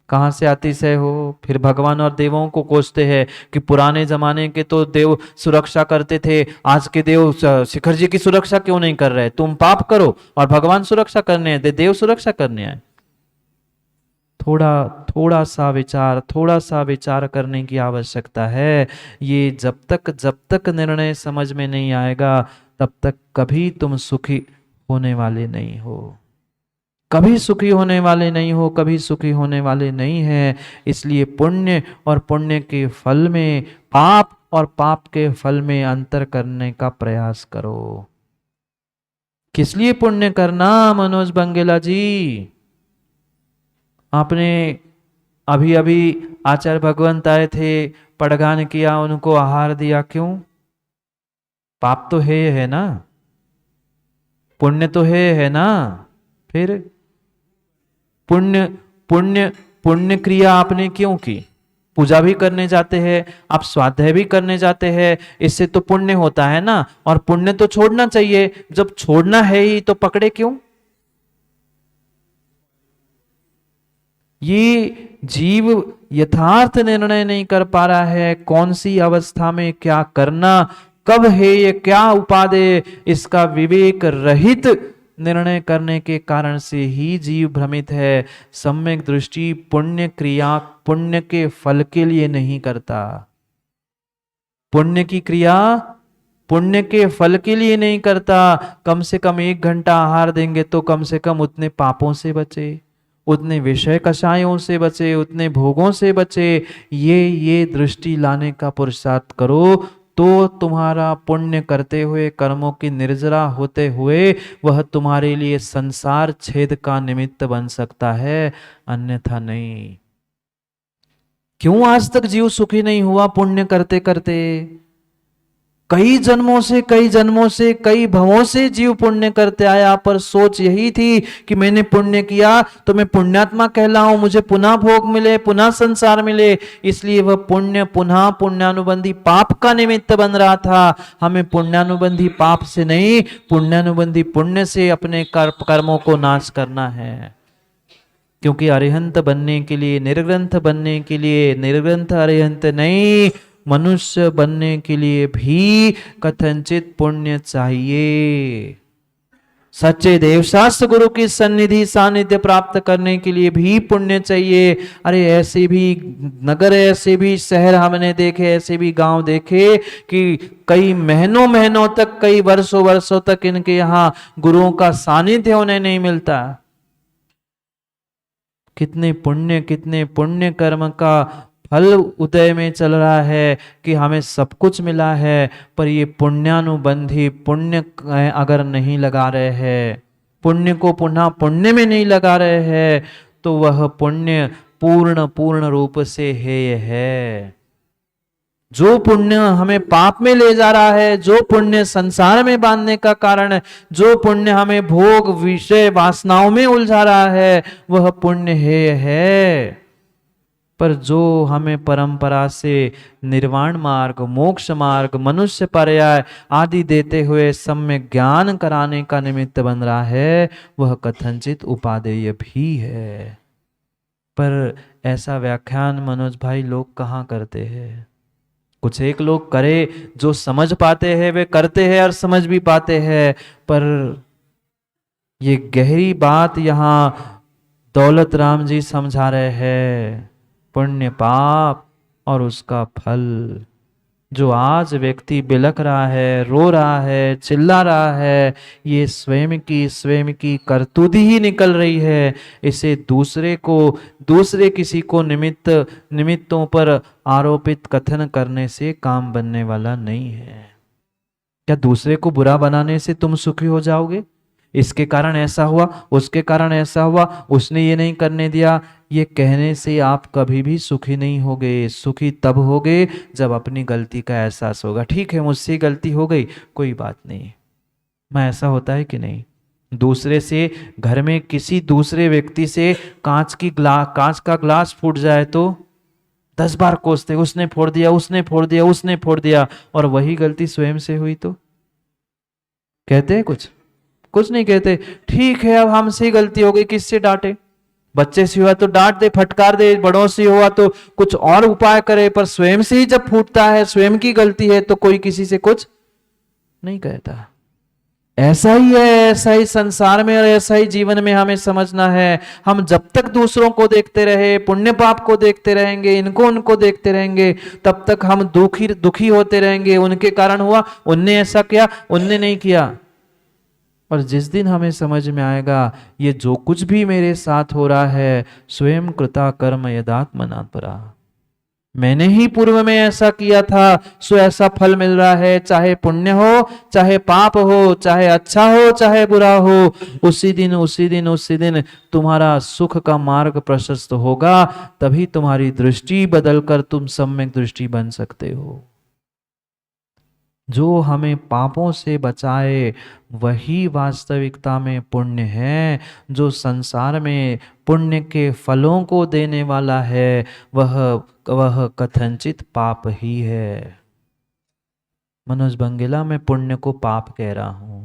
कहाँ से अतिशय हो। फिर भगवान और देवों को कोसते हैं कि पुराने जमाने के तो देव सुरक्षा करते थे, आज के देव शिखर जी की सुरक्षा क्यों नहीं कर रहे। तुम पाप करो और भगवान सुरक्षा करने आए, देव सुरक्षा करने आए। थोड़ा थोड़ा सा विचार करने की आवश्यकता है। ये जब तक निर्णय समझ में नहीं आएगा, तब तक कभी तुम सुखी होने वाले नहीं हो। कभी सुखी होने वाले नहीं हो, कभी सुखी होने वाले नहीं है। इसलिए पुण्य और पुण्य के फल में, पाप और पाप के फल में अंतर करने का प्रयास करो। किस लिए पुण्य करना मनोज बंगेला जी। आपने अभी अभी आचार्य भगवंत आए थे, पड़गान किया, उनको आहार दिया, क्यों। पाप तो है ना, पुण्य तो है ना। फिर पुण्य पुण्य पुण्य क्रिया आपने क्यों की। पूजा भी करने जाते हैं आप, स्वाध्याय भी करने जाते हैं, इससे तो पुण्य होता है ना। और पुण्य तो छोड़ना चाहिए, जब छोड़ना है ही तो पकड़े क्यों। ये जीव यथार्थ निर्णय नहीं कर पा रहा है, कौन सी अवस्था में क्या करना, कब है ये क्या उपादेय, इसका विवेक रहित निर्णय करने के कारण से ही जीव भ्रमित है। सम्यक दृष्टि पुण्य क्रिया पुण्य के फल के लिए नहीं करता। पुण्य की क्रिया पुण्य के फल के लिए नहीं करता। कम से कम 1 घंटा आहार देंगे तो कम से कम उतने पापों से बचे, उतने विषय कषायों से बचे, उतने भोगों से बचे। ये दृष्टि लाने का पुरुषार्थ करो तो तुम्हारा पुण्य करते हुए, कर्मों की निर्जरा होते हुए, वह तुम्हारे लिए संसार छेद का निमित्त बन सकता है, अन्यथा नहीं। क्यों आज तक जीव सुखी नहीं हुआ पुण्य करते करते। कई जन्मों से कई भवों से जीव पुण्य करते आया, पर सोच यही थी कि मैंने पुण्य किया तो मैं पुण्यात्मा कहलाऊं, मुझे पुनः भोग मिले, पुनः संसार मिले। इसलिए वह पुण्य पुनः पुण्यानुबंधी पाप का निमित्त बन रहा था। हमें पुण्यानुबंधी पाप से नहीं, पुण्यानुबंधी पुण्य से अपने कर्मों को नाश करना है। क्योंकि अरिहंत बनने के लिए, निर्ग्रंथ बनने के लिए, निर्ग्रंथ अरिहंत नहीं, मनुष्य बनने के लिए भी कथनचित पुण्य चाहिए। सच्चे देवशास्त्र गुरु की सन्निधि सानिध्य प्राप्त करने के लिए भी पुण्य चाहिए। अरे ऐसे भी नगर, ऐसे भी शहर हमने देखे, ऐसे भी गांव देखे कि कई महीनों महीनों तक, कई वर्षों वर्षों तक इनके यहाँ गुरुओं का सानिध्य उन्हें नहीं मिलता। कितने पुण्य कर्म का फल उदय में चल रहा है कि हमें सब कुछ मिला है, पर ये पुण्यानुबंधी पुण्य अगर नहीं लगा रहे हैं, पुण्य को पुनः पुण्य में नहीं लगा रहे हैं, तो वह पुण्य पूर्ण रूप से हेय है। जो पुण्य हमें पाप में ले जा रहा है, जो पुण्य संसार में बांधने का कारण है, जो पुण्य हमें भोग विषय वासनाओं में उलझा रहा है, वह पुण्य है। पर जो हमें परंपरा से निर्वाण मार्ग, मोक्ष मार्ग, मनुष्य पर्याय आदि देते हुए सम्यक ज्ञान कराने का निमित्त बन रहा है, वह कथनचित उपादेय भी है। पर ऐसा व्याख्यान मनोज भाई लोग कहाँ करते हैं। कुछ एक लोग करे, जो समझ पाते हैं वे करते हैं और समझ भी पाते हैं, पर ये गहरी बात यहाँ दौलत राम जी समझा रहे हैं। पुण्य पाप और उसका फल। जो आज व्यक्ति बिलख रहा है, रो रहा है, चिल्ला रहा है, ये स्वयं की करतूती ही निकल रही है। इसे दूसरे किसी को निमित्तों पर आरोपित कथन करने से काम बनने वाला नहीं है। क्या दूसरे को बुरा बनाने से तुम सुखी हो जाओगे। इसके कारण ऐसा हुआ, उसके कारण ऐसा हुआ, उसने ये नहीं करने दिया, ये कहने से आप कभी भी सुखी नहीं होगे। सुखी तब होगे जब अपनी गलती का एहसास होगा। ठीक है, मुझसे गलती हो गई, कोई बात नहीं। मैं ऐसा होता है कि नहीं। दूसरे से, घर में किसी दूसरे व्यक्ति से कांच का ग्लास फूट जाए तो 10 बार कोसते, उसने फोड़ दिया, उसने फोड़ दिया, उसने फोड़ दिया, और वही गलती स्वयं से हुई तो कहते हैं कुछ नहीं कहते। ठीक है, अब हमसे गलती हो गई, किससे डांटे। बच्चे से हुआ तो डांट दे, फटकार दे, बड़ों से हुआ तो कुछ और उपाय करे, पर स्वयं से ही जब फूटता है, स्वयं की गलती है, तो कोई किसी से कुछ नहीं कहता। ऐसा ही है, ऐसा ही संसार में और ऐसा ही जीवन में हमें समझना है। हम जब तक दूसरों को देखते रहे, पुण्य पाप को देखते रहेंगे, इनको उनको देखते रहेंगे, तब तक हम दुखी होते रहेंगे। उनके कारण हुआ, उनने ऐसा किया, उनने नहीं किया। और जिस दिन हमें समझ में आएगा ये जो कुछ भी मेरे साथ हो रहा है, स्वयं कृता कर्म यदात्मना परा, मैंने ही पूर्व में ऐसा किया था, सो ऐसा फल मिल रहा है। चाहे पुण्य हो, चाहे पाप हो, चाहे अच्छा हो, चाहे बुरा हो, उसी दिन तुम्हारा सुख का मार्ग प्रशस्त होगा। तभी तुम्हारी दृष्टि बदलकर तुम सम्यक दृष्टि बन सकते हो। जो हमें पापों से बचाए वही वास्तविकता में पुण्य है। जो संसार में पुण्य के फलों को देने वाला है, वह कथनचित पाप ही है। मनोज बंगेला, मैं पुण्य को पाप कह रहा हूं।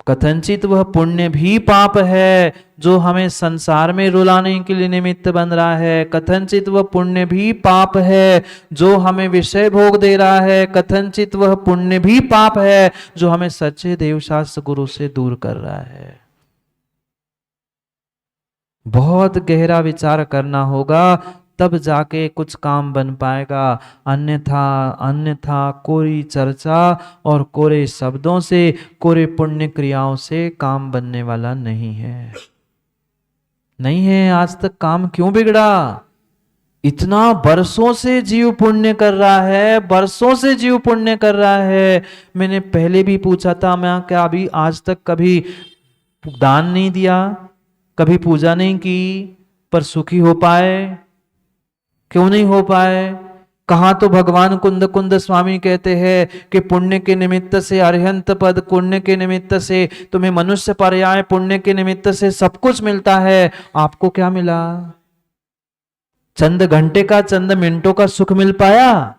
कथनचित वह पुण्य भी पाप है जो हमें संसार में रुलाने के लिए निमित्त बन रहा है। कथनचित वह पुण्य भी पाप है जो हमें विषय भोग दे रहा है। कथनचित वह पुण्य भी पाप है जो हमें सच्चे देवशास्त्र गुरु से दूर कर रहा है। बहुत गहरा विचार करना होगा, तब जाके कुछ काम बन पाएगा। अन्यथा कोरी चर्चा और कोरे शब्दों से, कोरे पुण्य क्रियाओं से काम बनने वाला नहीं है। नहीं है। आज तक काम क्यों बिगड़ा? इतना बरसों से जीव पुण्य कर रहा है, बरसों से जीव पुण्य कर रहा है। मैंने पहले भी पूछा था, मैं क्या अभी आज तक कभी दान नहीं दिया, कभी पूजा नहीं की, पर सुखी हो पाए? क्यों नहीं हो पाए? कहा तो भगवान कुंद स्वामी कहते हैं कि पुण्य के निमित्त से अरिहंत पद, पुण्य के निमित्त से तुम्हें मनुष्य पर्याय, पुण्य के निमित्त से सब कुछ मिलता है। आपको क्या मिला? चंद घंटे का, चंद मिनटों का सुख मिल पाया?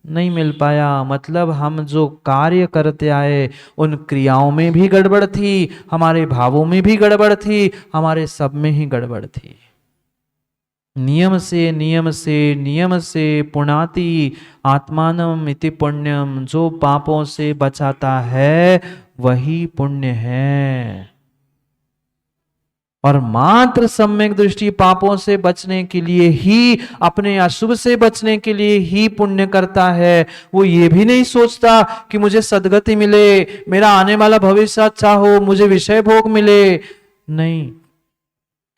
नहीं मिल पाया। मतलब हम जो कार्य करते आए उन क्रियाओं में भी गड़बड़ थी, हमारे भावों में भी गड़बड़ थी, हमारे सब में ही गड़बड़ थी। नियम से पुणाति आत्मानम इति पुण्यम, जो पापों से बचाता है वही पुण्य है। और मात्र सम्यक दृष्टि पापों से बचने के लिए ही, अपने अशुभ से बचने के लिए ही पुण्य करता है। वो ये भी नहीं सोचता कि मुझे सद्गति मिले, मेरा आने वाला भविष्य अच्छा हो, मुझे विषय भोग मिले। नहीं,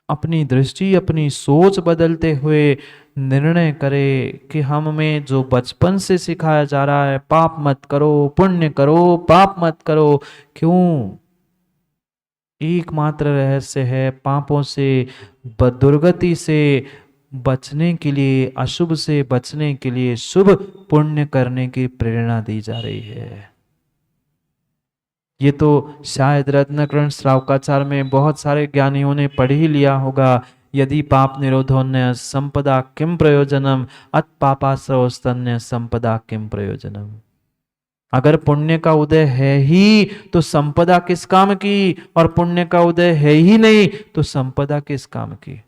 अपनी दृष्टि, अपनी सोच बदलते हुए निर्णय करे कि हम में जो बचपन से सिखाया जा रहा है, पाप मत करो, पुण्य करो, पाप मत करो, क्यों? एकमात्र रहस्य है, पापों से, दुर्गति से बचने के लिए, अशुभ से बचने के लिए शुभ पुण्य करने की प्रेरणा दी जा रही है। ये तो शायद रत्नकर्ण श्रावकाचार में बहुत सारे ज्ञानियों ने पढ़ ही लिया होगा। यदि पाप निरोधोन्य संपदा किम प्रयोजनम, अत पापाश्रवस्तन्य संपदा किम प्रयोजनम। अगर पुण्य का उदय है ही तो संपदा किस काम की, और पुण्य का उदय है ही नहीं तो संपदा किस काम की।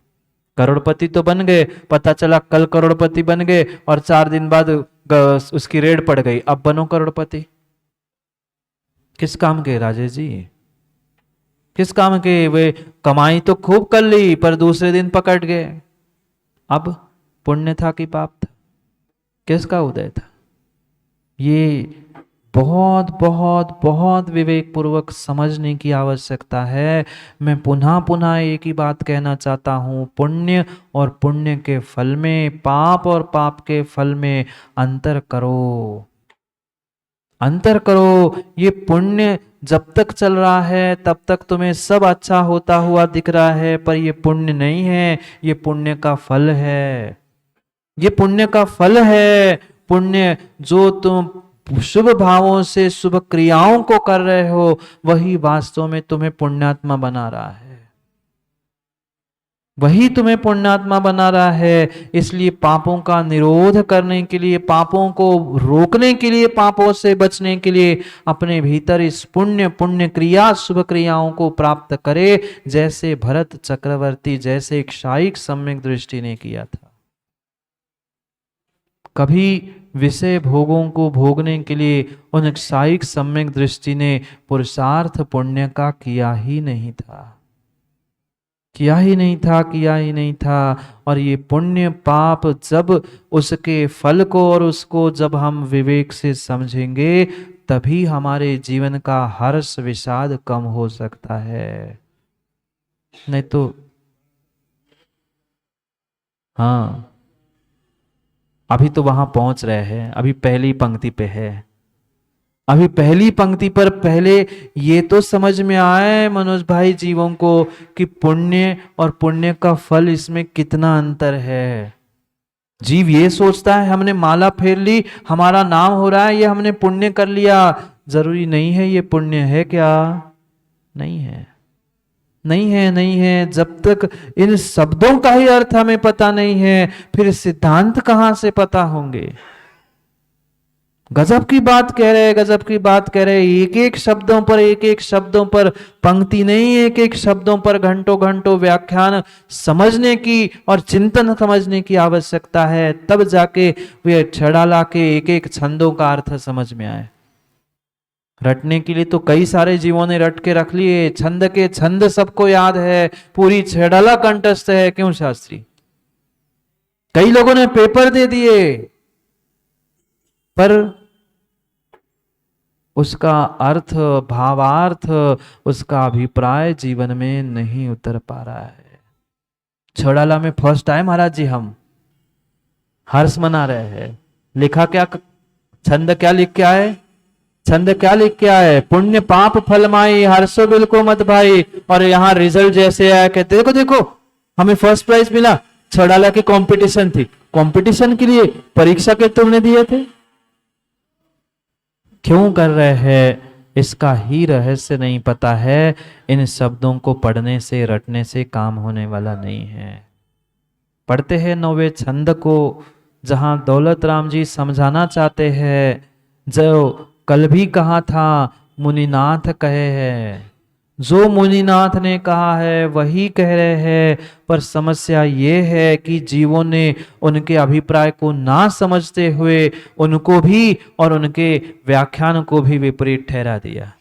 करोड़पति तो बन गए, पता चला कल करोड़पति बन गए और 4 दिन बाद उसकी रेड पड़ गई, अब बनो करोड़पति। किस काम के राजेश जी? किस काम के? वे कमाई तो खूब कर ली पर दूसरे दिन पकड़ गए। अब पुण्य था कि पाप था? किसका उदय था? ये बहुत बहुत बहुत विवेक पूर्वक समझने की आवश्यकता है। मैं पुनः एक ही बात कहना चाहता हूं, पुण्य और पुण्य के फल में, पाप और पाप के फल में अंतर करो, अंतर करो। ये पुण्य जब तक चल रहा है तब तक तुम्हें सब अच्छा होता हुआ दिख रहा है, पर ये पुण्य नहीं है, ये पुण्य का फल है। ये पुण्य का फल है। पुण्य जो तुम शुभ भावों से शुभ क्रियाओं को कर रहे हो, वही वास्तव में तुम्हें पुण्यात्मा बना रहा है। वही तुम्हें पुण्यात्मा बना रहा है। इसलिए पापों का निरोध करने के लिए, पापों को रोकने के लिए, पापों से बचने के लिए अपने भीतर इस पुण्य पुण्य क्रिया शुभ क्रियाओं को प्राप्त करे, जैसे भरत चक्रवर्ती जैसे क्षायिक सम्यक दृष्टि ने किया था। कभी विषय भोगों को भोगने के लिए उन क्षायिक सम्यक दृष्टि ने पुरुषार्थ पुण्य का किया ही नहीं था, किया ही नहीं था, किया ही नहीं था। और ये पुण्य पाप जब उसके फल को और उसको जब हम विवेक से समझेंगे, तभी हमारे जीवन का हर्ष विषाद कम हो सकता है। नहीं तो हाँ, अभी तो वहां पहुंच रहे हैं, अभी पहली पंक्ति पे है। अभी पहली पंक्ति पर पहले ये तो समझ में आए मनोज भाई जीवों को कि पुण्य और पुण्य का फल इसमें कितना अंतर है। जीव ये सोचता है हमने माला फेर ली, हमारा नाम हो रहा है, ये हमने पुण्य कर लिया। जरूरी नहीं है ये पुण्य है क्या? नहीं है, नहीं है, नहीं है। जब तक इन शब्दों का ही अर्थ हमें पता नहीं है, फिर सिद्धांत कहां से पता होंगे? गजब की बात कह रहे, गजब की बात कह रहे। एक एक शब्दों पर, एक एक शब्दों पर पंक्ति नहीं, एक एक शब्दों पर घंटों घंटों व्याख्यान समझने की और चिंतन समझने की आवश्यकता है, तब जाके वे छड़ा ला के एक एक छंदों का अर्थ समझ में आए। रटने के लिए तो कई सारे जीवों ने रट के रख लिए, छंद के छंद सबको याद है, पूरी छेड़ाला कंठस्थ है। क्यों शास्त्री? कई लोगों ने पेपर दे दिए, पर उसका अर्थ, भावार्थ, उसका अभिप्राय जीवन में नहीं उतर पा रहा है। छड़ाला में फर्स्ट टाइम महाराज जी हम हर्ष मना रहे हैं। लिखा क्या, छंद क्या लिख के आए? छंद क्या लिख के आए? पुण्य पाप फल माई, हर्षो बिल्को मत भाई। और यहाँ रिजल्ट जैसे आया, कहते देखो देखो हमें फर्स्ट प्राइज मिला। छड़ाला की कंपटीशन थी, कंपटीशन के लिए परीक्षा के तुमने दिए थे। क्यों कर रहे हैं? इसका ही रहस्य नहीं पता है। इन शब्दों को पढ़ने से, रटने से काम होने वाला नहीं है। पढ़ते हैं 9वें छंद को, जहां दौलत राम जी समझाना चाहते हैं, जो कल भी कहा था मुनिनाथ कहे हैं। जो मुनिनाथ ने कहा है वही कह रहे हैं, पर समस्या ये है कि जीवों ने उनके अभिप्राय को ना समझते हुए उनको भी और उनके व्याख्यान को भी विपरीत ठहरा दिया।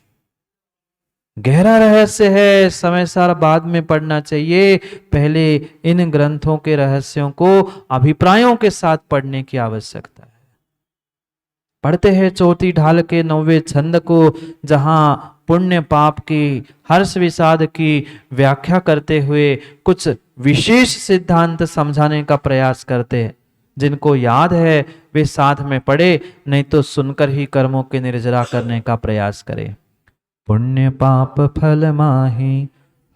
गहरा रहस्य है, समय सार बाद में पढ़ना चाहिए। पहले इन ग्रंथों के रहस्यों को अभिप्रायों के साथ पढ़ने की आवश्यकता है। पढ़ते हैं चौथी ढाल के 9वें छंद को, जहां पुण्य पाप की, हर्ष विषाद की व्याख्या करते हुए कुछ विशेष सिद्धांत समझाने का प्रयास करते हैं। जिनको याद है वे साथ में पढ़े, नहीं तो सुनकर ही कर्मों के निर्जरा करने का प्रयास करें। पुण्य पाप फल माही,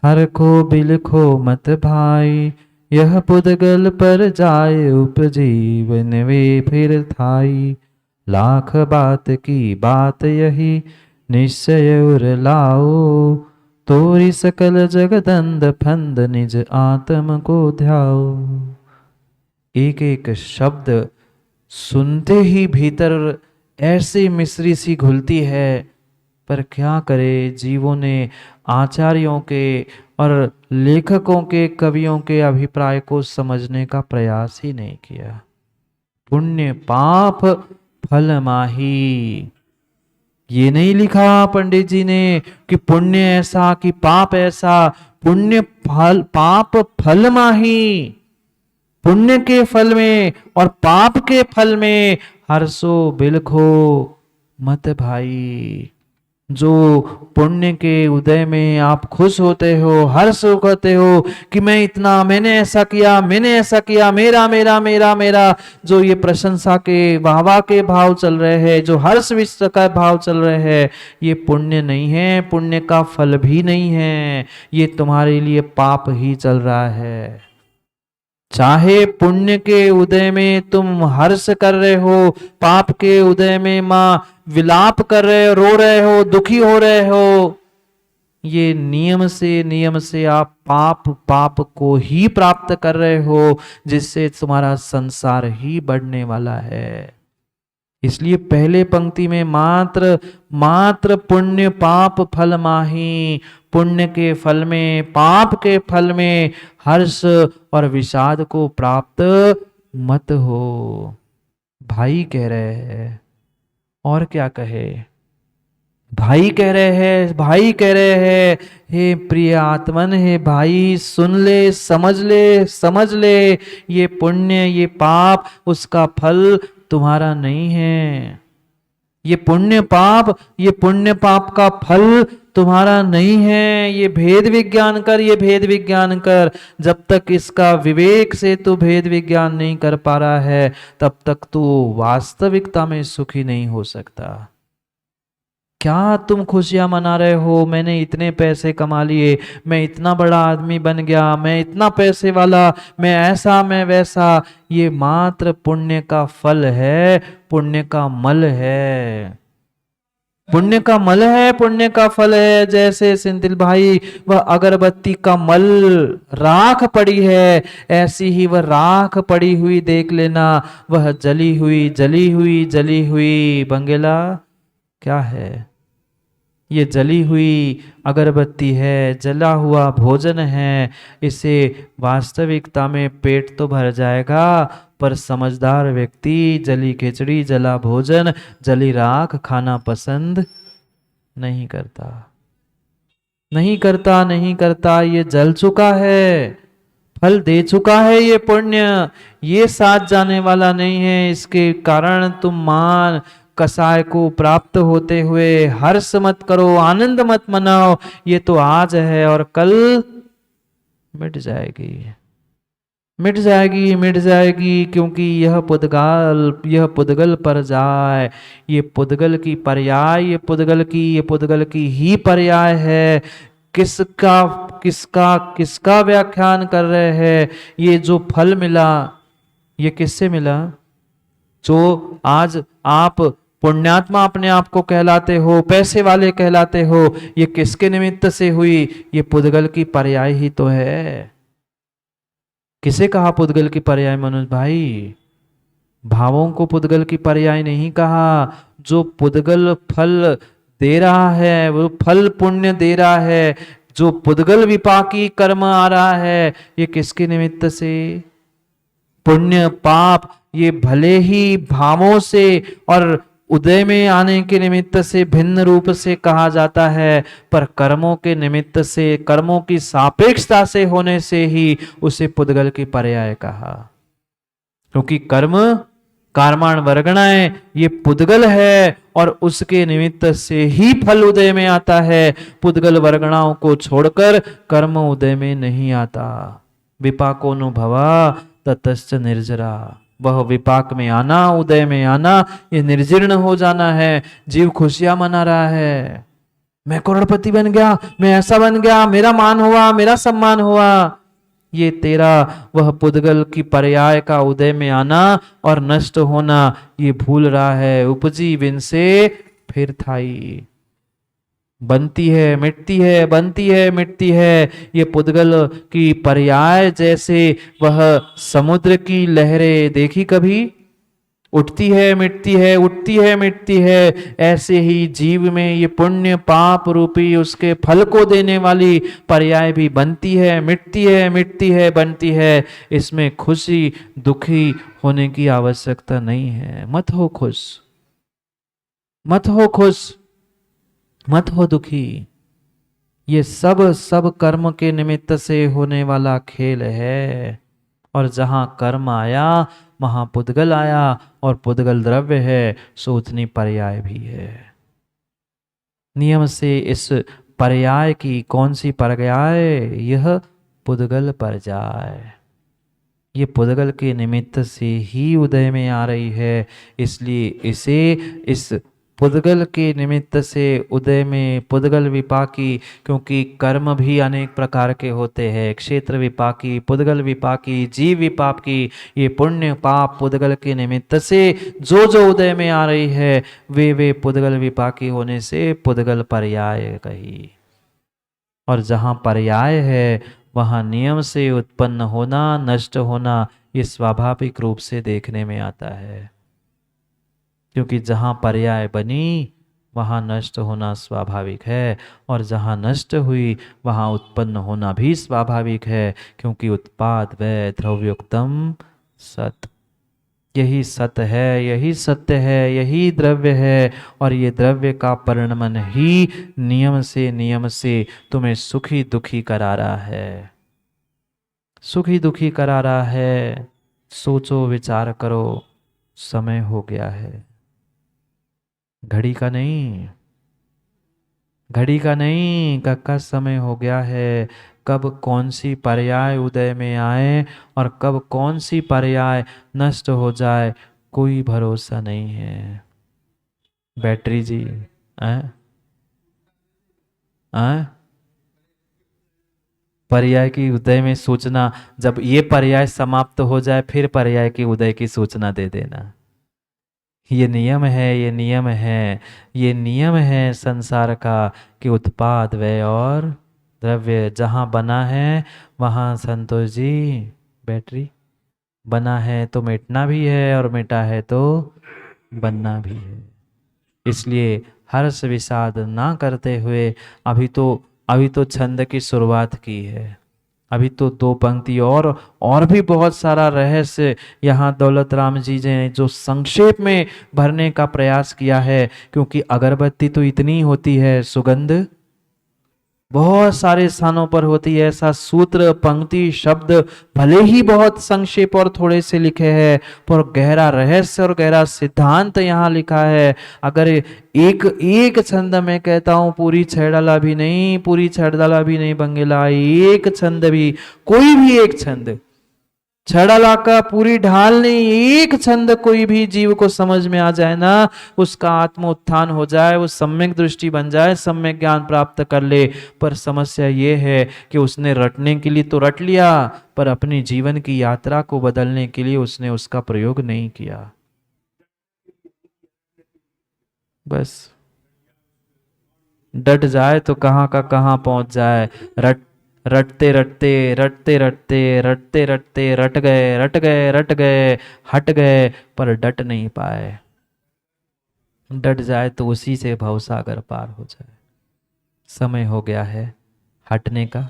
हर को बिलखो मत भाई। यह पुद्गल पर जाए उपजीवन वे फिर थाई। लाख बात की बात यही, निश्चय उर लाओ। तोरी सकल जगदंद फंद, निज आत्म को ध्याओ। एक एक शब्द सुनते ही भीतर ऐसी मिश्री सी घुलती है, पर क्या करे, जीवों ने आचार्यों के और लेखकों के, कवियों के अभिप्राय को समझने का प्रयास ही नहीं किया। पुण्य पाप फल माही, ये नहीं लिखा पंडित जी ने कि पुण्य ऐसा कि पाप ऐसा। पुण्य फल, पाप फल माही। पुण्य के फल में और पाप के फल में हर्षो बिलखो मत भाई। जो पुण्य के उदय में आप खुश होते हो, हर्ष होते हो कि मैं इतना, मैंने ऐसा किया, मैंने ऐसा किया, मेरा मेरा मेरा मेरा, जो ये प्रशंसा के, वाहवाह के भाव चल रहे हैं, जो हर्ष विश्व का भाव चल रहे हैं, ये पुण्य नहीं है, पुण्य का फल भी नहीं है। ये तुम्हारे लिए पाप ही चल रहा है। चाहे पुण्य के उदय में तुम हर्ष कर रहे हो, पाप के उदय में मां विलाप कर रहे हो, रो रहे हो, दुखी हो रहे हो, ये नियम से आप पाप को ही प्राप्त कर रहे हो, जिससे तुम्हारा संसार ही बढ़ने वाला है। इसलिए पहले पंक्ति में मात्र मात्र पुण्य पाप फल माही, पुण्य के फल में, पाप के फल में हर्ष और विषाद को प्राप्त मत हो। भाई कह रहे हैं, और क्या कहे, भाई कह रहे हैं, भाई कह रहे हैं, हे प्रिय आत्मन, हे भाई सुन ले, समझ ले, ये पुण्य ये पाप उसका फल तुम्हारा नहीं है। ये पुण्य पाप का फल तुम्हारा नहीं है। ये भेद विज्ञान कर, ये भेद विज्ञान कर। जब तक इसका विवेक से तू भेद विज्ञान नहीं कर पा रहा है, तब तक तू वास्तविकता में सुखी नहीं हो सकता। क्या तुम खुशियां मना रहे हो, मैंने इतने पैसे कमा लिए, मैं इतना बड़ा आदमी बन गया, मैं इतना पैसे वाला, मैं ऐसा, मैं वैसा। ये मात्र पुण्य का फल है, पुण्य का मल है, पुण्य का मल है, पुण्य का फल है। जैसे सिंतिल भाई वह अगरबत्ती का मल राख पड़ी है, ऐसी ही वह राख पड़ी हुई देख लेना, वह जली हुई बंगेला क्या है? ये जली हुई अगरबत्ती है, जला हुआ भोजन है। इसे वास्तविकता में पेट तो भर जाएगा, पर समझदार व्यक्ति जली खिचड़ी, जला भोजन, जली राख खाना पसंद नहीं करता, नहीं करता। ये जल चुका है, फल दे चुका है ये पुण्य, ये साथ जाने वाला नहीं है। इसके कारण तुम मान कसाय को प्राप्त होते हुए हर्ष मत करो, आनंद मत मनाओ। ये तो आज है और कल मिट जाएगी, क्योंकि यह पुद्गल पर जाए। ये पुद्गल की पर्याय, ये पुद्गल की ही पर्याय है। किसका व्याख्यान कर रहे हैं? ये जो फल मिला, ये किससे मिला? जो आज आप पुण्यात्मा अपने आप को कहलाते हो, पैसे वाले कहलाते हो, ये किसके निमित्त से हुई? ये पुद्गल की पर्याय ही तो है। किसे कहा पुद्गल की पर्याय मनोज भाई? भावों को पुद्गल की पर्याय नहीं कहा। जो पुद्गल फल दे रहा है, वो फल पुण्य दे रहा है, जो पुद्गल विपाकी कर्म आ रहा है, ये किसके निमित्त से? पुण्य पाप ये भले ही भावों से और उदय में आने के निमित्त से भिन्न रूप से कहा जाता है, पर कर्मों के निमित्त से, कर्मों की सापेक्षता से होने से ही उसे पुद्गल की पर्याय कहा। क्योंकि कर्म कर्माण वर्गणाएं ये पुद्गल है और उसके निमित्त से ही फल उदय में आता है। पुद्गल वर्गणाओं को छोड़कर कर्म उदय में नहीं आता। विपाकोनुभवा ततश्च निर्जरा, वह विपाक में आना, उदय में आना, ये निर्जीर्ण हो जाना है। जीव खुशियां मना रहा है, मैं करोड़पति बन गया, मैं ऐसा बन गया, मेरा मान हुआ, मेरा सम्मान हुआ। ये तेरा वह पुद्गल की पर्याय का उदय में आना और नष्ट होना ये भूल रहा है। उपजी विन से फिर थाई, बनती है मिटती है, बनती है मिटती है। ये पुद्गल की पर्याय जैसे वह समुद्र की लहरें देखी कभी, उठती है मिटती है, उठती है मिटती है। ऐसे ही जीव में ये पुण्य पाप रूपी उसके फल को देने वाली पर्याय भी बनती है, मिटती है, मिटती है, बनती है। इसमें खुशी दुखी होने की आवश्यकता नहीं है। मत हो खुश, मत हो खुश, मत हो दुखी। ये सब कर्म के निमित्त से होने वाला खेल है। और जहां कर्म आया वहां पुद्गल आया, और पुद्गल द्रव्य है सो उतनी पर्याय भी है। नियम से इस पर्याय की कौन सी पर्याय? यह पुद्गल पर जाए। ये पुद्गल के निमित्त से ही उदय में आ रही है, इसलिए इसे इस पुद्गल के निमित्त से उदय में पुद्गल विपाकी, क्योंकि कर्म भी अनेक प्रकार के होते हैं, क्षेत्र विपाकी, पुद्गल विपाकी, जीव विपाकी। ये पुण्य पाप पुद्गल के निमित्त से जो उदय में आ रही है वे पुद्गल विपाकी होने से पुद्गल पर्याय कही। और जहाँ पर्याय है वहाँ नियम से उत्पन्न होना, नष्ट होना, ये स्वाभाविक रूप से देखने में आता है। क्योंकि जहाँ पर्याय बनी वहाँ नष्ट होना स्वाभाविक है, और जहाँ नष्ट हुई वहाँ उत्पन्न होना भी स्वाभाविक है, क्योंकि उत्पाद वै द्रव्योक्तम सत, यही सत है, यही सत्य है, यही द्रव्य है, और ये द्रव्य का परिणमन ही नियम से तुम्हें सुखी दुखी करा रहा है, सुखी दुखी करा रहा है। सोचो, विचार करो, समय हो गया है, घड़ी का नहीं, घड़ी का नहीं, कब का समय हो गया है। कब कौन सी पर्याय उदय में आए और कब कौन सी पर्याय नष्ट हो जाए, कोई भरोसा नहीं है। बैटरी जी, हैं? हैं? पर्याय की उदय में सोचना, जब ये पर्याय समाप्त हो जाए फिर पर्याय की उदय की सूचना दे देना। ये नियम है, ये नियम है, ये नियम है संसार का, कि उत्पाद व्यय और द्रव्य जहाँ बना है वहाँ संतोष जी, बैटरी, बना है तो मिटना भी है और मिटा है तो बनना भी है। इसलिए हर्ष विषाद ना करते हुए, अभी तो छंद की शुरुआत की है, अभी तो दो पंक्ति और भी बहुत सारा रहस्य यहाँ दौलत राम जी ने जो संक्षेप में भरने का प्रयास किया है। क्योंकि अगरबत्ती तो इतनी होती है, सुगंध बहुत सारे स्थानों पर होती है, ऐसा सूत्र पंक्ति शब्द भले ही बहुत संक्षेप और थोड़े से लिखे हैं, पर गहरा रहस्य और गहरा सिद्धांत यहाँ लिखा है। अगर एक एक छंद में कहता हूँ, पूरी छेड़ाला भी नहीं, पूरी छेड़ाला भी नहीं बंगेला, एक छंद भी, कोई भी एक छंद, छड़ाला का पूरी ढाल नहीं, एक छंद कोई भी जीव को समझ में आ जाए ना, उसका आत्म उत्थान हो जाए, वो सम्यक दृष्टि बन जाए, सम्यक ज्ञान प्राप्त कर ले। पर समस्या ये है कि उसने रटने के लिए तो रट लिया, पर अपनी जीवन की यात्रा को बदलने के लिए उसने उसका प्रयोग नहीं किया। बस डट जाए तो कहाँ का कहाँ पहुंच जाए। रटते रटते रटते रटते रटते रटते रट गए, रट गए, रट गए, हट गए, पर डट नहीं पाए। डट जाए तो उसी से भवसागर पार हो जाए। समय हो गया है हटने का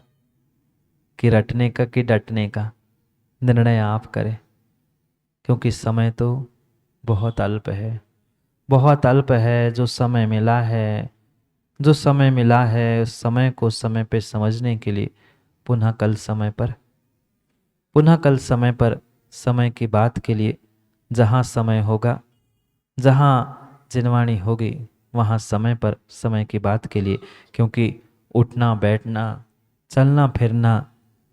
कि रटने का कि डटने का, निर्णय आप करें। क्योंकि समय तो बहुत अल्प है, बहुत अल्प है। जो समय मिला है, जो समय मिला है, उस समय को समय पे समझने के लिए पुनः कल समय पर, पुनः कल समय पर, समय की बात के लिए जहाँ समय होगा, जहाँ जिनवाणी होगी, वहाँ समय पर समय की बात के लिए। क्योंकि उठना बैठना, चलना फिरना,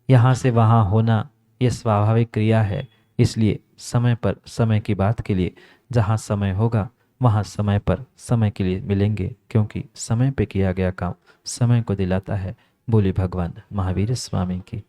यहाँ से वहाँ होना, ये स्वाभाविक क्रिया है। इसलिए समय पर समय की बात के लिए जहाँ समय होगा वहाँ समय पर समय के लिए मिलेंगे। क्योंकि समय पे किया गया काम समय को दिलाता है। बोली भगवान महावीर स्वामी की।